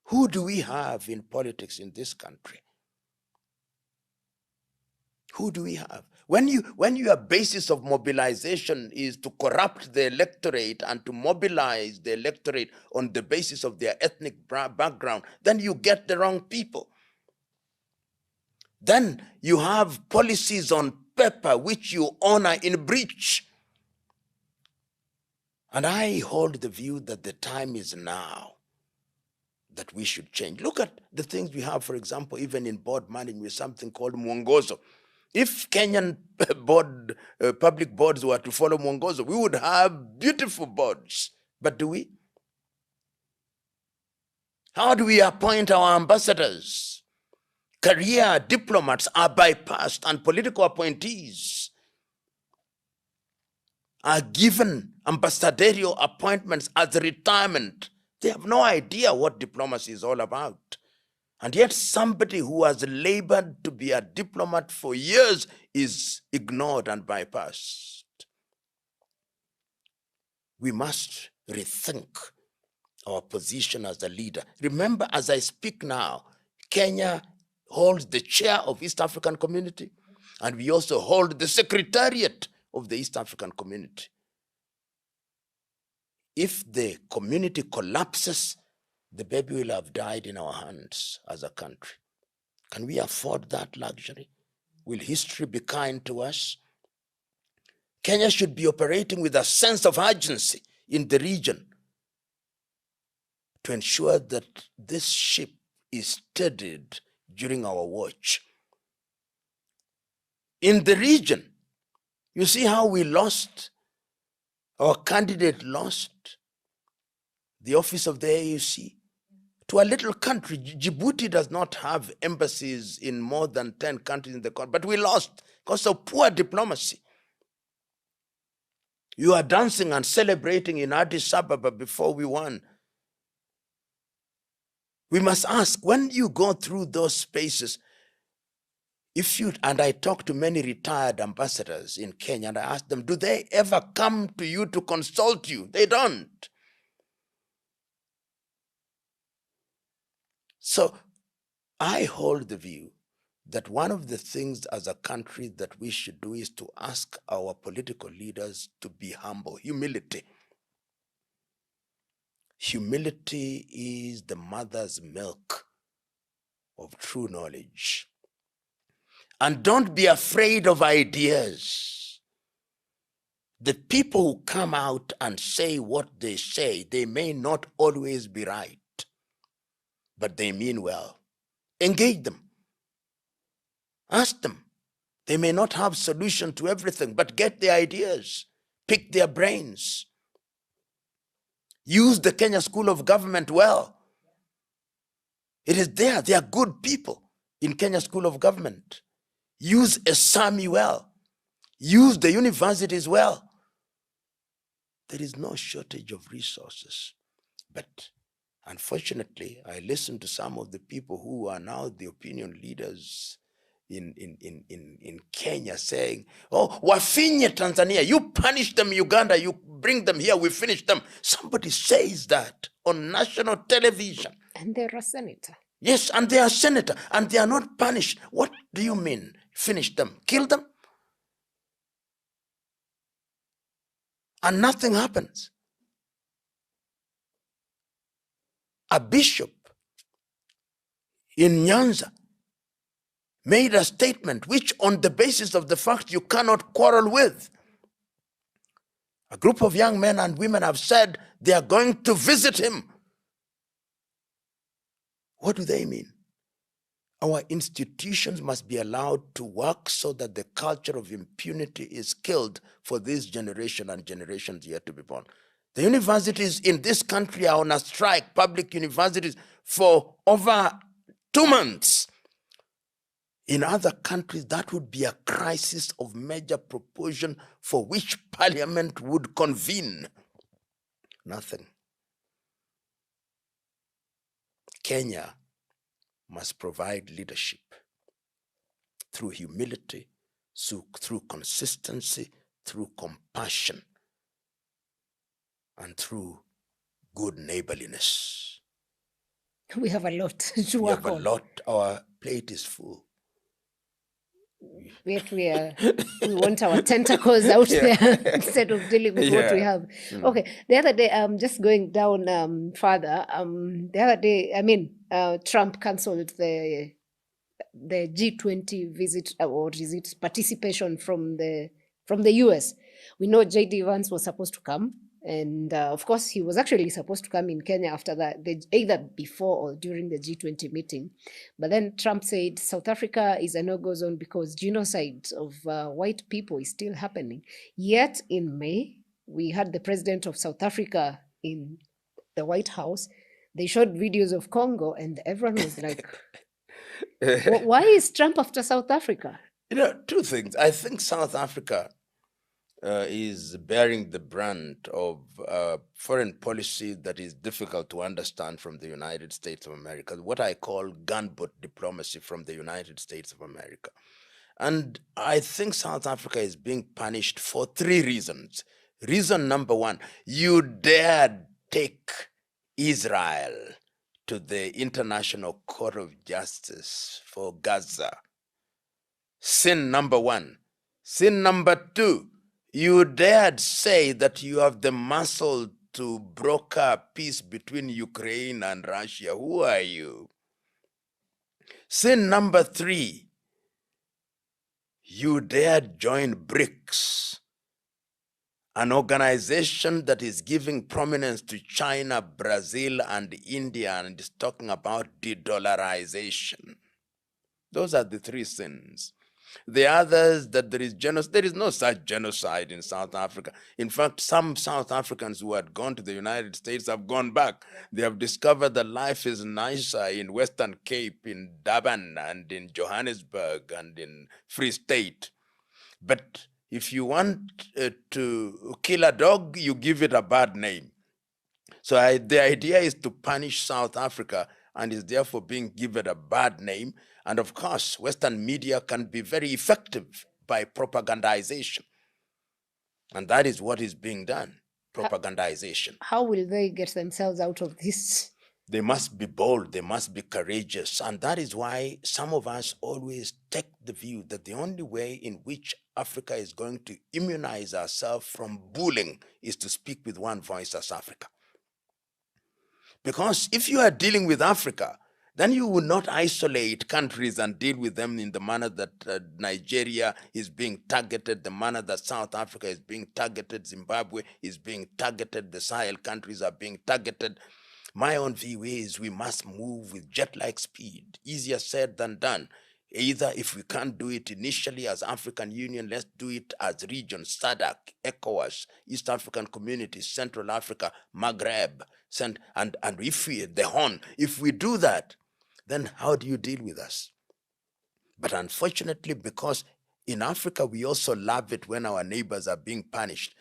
Who do we have in politics in this country? Who do we have? When your basis of mobilization is to corrupt the electorate and to mobilize the electorate on the basis of their ethnic background, then you get the wrong people. Then you have policies on paper which you honor in breach. And I hold the view that the time is now that we should change. Look at the things we have, for example, even in board management, something called mwongozo. If Kenyan public boards were to follow mwongozo, we would have beautiful boards. But do we? How do we appoint our ambassadors? Career diplomats are bypassed and political appointees are given ambassadorial appointments as retirement. They have no idea what diplomacy is all about. And yet somebody who has labored to be a diplomat for years is ignored and bypassed. We must rethink our position as a leader. Remember, as I speak now, Kenya holds the chair of East African Community, and we also hold the secretariat of the East African Community. If the community collapses, the baby will have died in our hands as a country. Can we afford that luxury? Will history be kind to us? Kenya should be operating with a sense of urgency in the region to ensure that this ship is steadied during our watch. In the region, you see how we lost, our candidate lost the office of the AUC to a little country. Djibouti does not have embassies in more than 10 countries in the country, but we lost because of poor diplomacy. You are dancing and celebrating in Addis Ababa before we won. We must ask, when you go through those spaces, and I talk to many retired ambassadors in Kenya, and I ask them, do they ever come to you to consult you? They don't. So I hold the view that one of the things as a country that we should do is to ask our political leaders to be humble. Humility. Humility is the mother's milk of true knowledge. And don't be afraid of ideas. The people who come out and say what they say, they may not always be right, but they mean well. Engage them. Ask them. They may not have solution to everything, but get their ideas. Pick their brains. Use the Kenya School of Government well. It is there. They are good people in Kenya School of Government. Use Esami well. Use the universities well. There is no shortage of resources. But unfortunately, I listen to some of the people who are now the opinion leaders in Kenya saying, oh, wafinye Tanzania, you punish them, Uganda, you bring them here, we finish them. Somebody says that on national television. And they're a senator. Yes, and they are senator, and they are not punished. What do you mean? Finish them, kill them? And nothing happens. A bishop in Nyanza made a statement which, on the basis of the fact you cannot quarrel with, a group of young men and women have said they are going to visit him. What do they mean? Our institutions must be allowed to work so that the culture of impunity is killed for this generation and generations yet to be born. The universities in this country are on a strike, public universities, for over 2 months. In other countries, that would be a crisis of major proportion for which parliament would convene. Nothing. Kenya must provide leadership through humility, through consistency, through compassion, and through good neighborliness. We have a lot to work on. We have a lot. Our plate is full. Yet we want our tentacles out there instead of dealing with what we have. Okay, the other day, just going down further, the other day, Trump cancelled the G20 visit, or is it participation from the US. We know J.D. Vance was supposed to come, and of course he was actually supposed to come in Kenya after that, either before or during the G20 meeting. But then Trump said South Africa is a no-go zone because genocide of white people is still happening. Yet in May, we had the president of South Africa in the White House. They showed videos of Congo, and everyone was like, why is Trump after South Africa? Two things. I think South Africa is bearing the brunt of foreign policy that is difficult to understand from the United States of America, what I call gunboat diplomacy from the United States of America. And I think South Africa is being punished for 3 reasons. Reason number 1, you dared take Israel to the International Court of Justice for Gaza. Sin number 1. Sin number 2, you dared say that you have the muscle to broker peace between Ukraine and Russia. Who are you? Sin number 3, you dared join BRICS, an organization that is giving prominence to China, Brazil, and India, and is talking about de-dollarization. Those are the 3 sins. The others, that there is genocide. There is no such genocide in South Africa. In fact, some South Africans who had gone to the United States have gone back. They have discovered that life is nicer in Western Cape, in Durban, and in Johannesburg, and in Free State. But if you want to kill a dog, you give it a bad name. So the idea is to punish South Africa, and is therefore being given a bad name. And of course, Western media can be very effective by propagandization. And that is what is being done, propagandization. How will they get themselves out of this? They must be bold, they must be courageous. And that is why some of us always take the view that the only way in which Africa is going to immunize ourselves from bullying is to speak with one voice as Africa. Because if you are dealing with Africa, then you will not isolate countries and deal with them in the manner that Nigeria is being targeted, the manner that South Africa is being targeted, Zimbabwe is being targeted, the Sahel countries are being targeted. My own view is we must move with jet-like speed, easier said than done. Either if we can't do it initially as African Union, let's do it as regions, SADC, ECOWAS, East African Community, Central Africa, Maghreb, and if we, the Horn, if we do that, then how do you deal with us? But unfortunately, because in Africa, we also love it when our neighbors are being punished.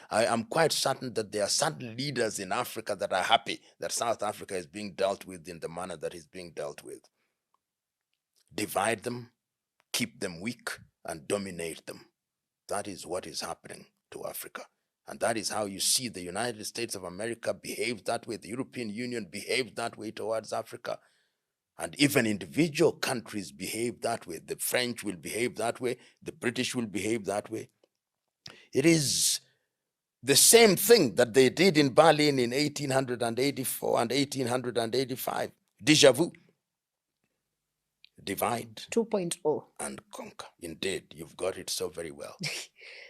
I am quite certain that there are certain leaders in Africa that are happy that South Africa is being dealt with in the manner that is being dealt with. Divide them, keep them weak, and dominate them. That is what is happening to Africa. And that is how you see the United States of America behave that way. The European Union behaved that way towards Africa. And even individual countries behave that way. The French will behave that way. The British will behave that way. It is the same thing that they did in Berlin in 1884 and 1885. Déjà vu. Divide 2.0 and conquer. Indeed, you've got it so very well.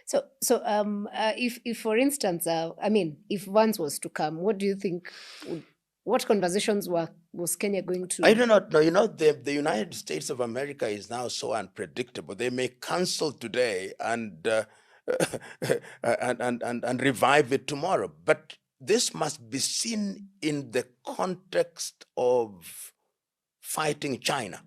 So if for instance, if Vance was to come, what do you think? What conversations was Kenya going to? I do not know. You know, the United States of America is now so unpredictable. They may cancel today and revive it tomorrow. But this must be seen in the context of fighting China.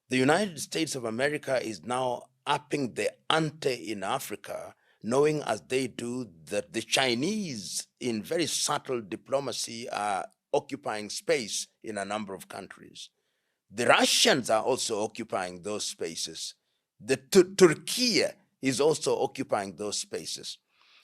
The United States of America is now upping the ante in Africa, knowing as they do that the Chinese, in very subtle diplomacy, are occupying space in a number of countries. The Russians are also occupying those spaces. The Turkey is also occupying those spaces.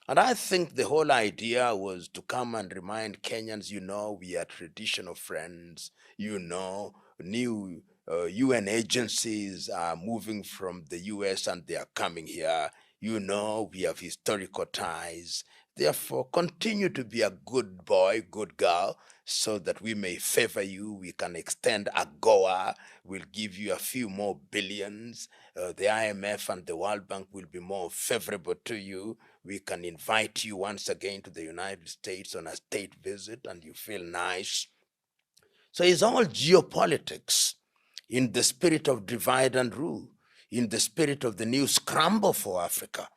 And I think the whole idea was to come and remind Kenyans, you know, we are traditional friends, you know, new UN agencies are moving from the US and they are coming here. You know, we have historical ties. Therefore, continue to be a good boy, good girl, so that we may favor you. We can extend AGOA. We'll give you a few more billions. The IMF and the World Bank will be more favorable to you. We can invite you once again to the United States on a state visit and you feel nice. So it's all geopolitics in the spirit of divide and rule, in the spirit of the new scramble for Africa.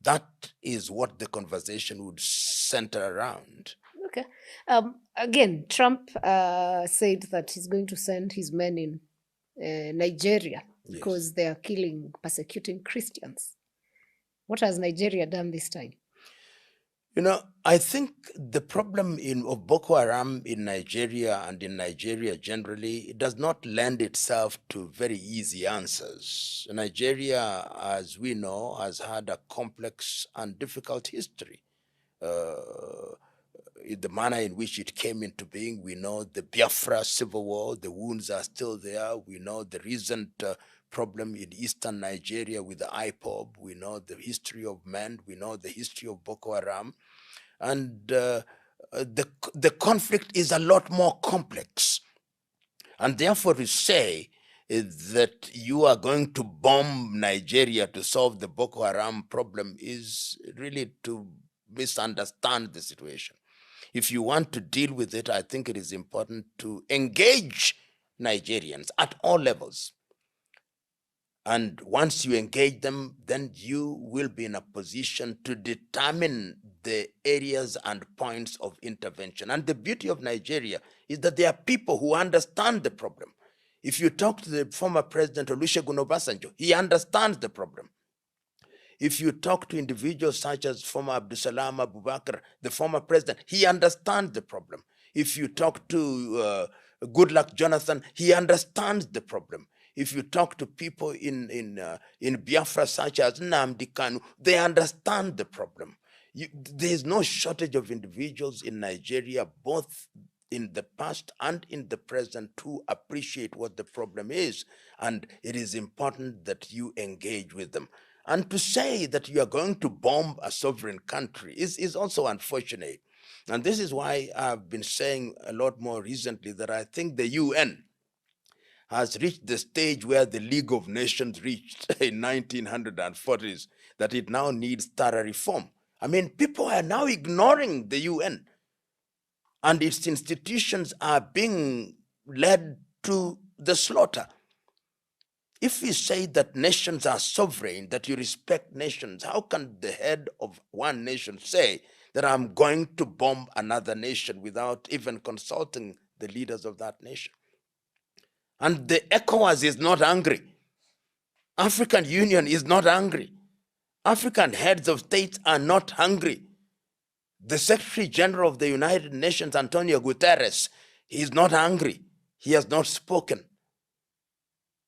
That is what the conversation would center around. Okay. Again, Trump said that he's going to send his men in Nigeria because they are persecuting Christians. What has Nigeria done this time? You know, I think the problem of Boko Haram in Nigeria and in Nigeria generally, it does not lend itself to very easy answers. Nigeria, as we know, has had a complex and difficult history. The manner in which it came into being, we know the Biafra civil war, the wounds are still there. We know the recent problem in eastern Nigeria with the IPOB. We know the history of men. We know the history of Boko Haram. And the conflict is a lot more complex. And therefore to say that you are going to bomb Nigeria to solve the Boko Haram problem is really to misunderstand the situation. If you want to deal with it, I think it is important to engage Nigerians at all levels. And once you engage them, then you will be in a position to determine the areas and points of intervention. And the beauty of Nigeria is that there are people who understand the problem. If you talk to the former president Olusegun Obasanjo, he understands the problem. If you talk to individuals such as former Abdusalam Abubakar, the former president, he understands the problem. If you talk to Goodluck Jonathan, he understands the problem. If you talk to people in Biafra such as Nnamdi Kanu, they understand the problem. There is no shortage of individuals in Nigeria, both in the past and in the present to appreciate what the problem is. And it is important that you engage with them. And to say that you are going to bomb a sovereign country is also unfortunate. And this is why I've been saying a lot more recently that I think the UN has reached the stage where the League of Nations reached in 1940s, that it now needs thorough reform. I mean, people are now ignoring the UN, and its institutions are being led to the slaughter. If we say that nations are sovereign, that you respect nations, how can the head of one nation say that I'm going to bomb another nation without even consulting the leaders of that nation? And the ECOWAS is not angry. African Union is not angry. African heads of states are not hungry. The Secretary General of the United Nations, Antonio Guterres, he is not angry. He has not spoken.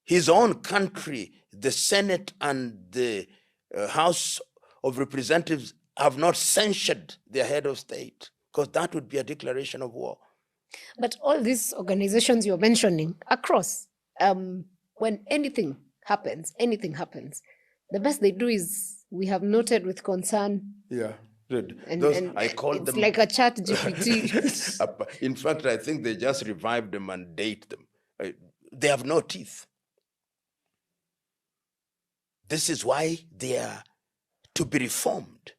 His own country, the Senate and the House of Representatives have not censured their head of state, because that would be a declaration of war. But all these organizations you're mentioning across, when anything happens, the best they do is, we have noted with concern. Yeah. And I call it's them like a chat GPT. In fact, I think they just revived them and date them. They have no teeth. This is why they are to be reformed.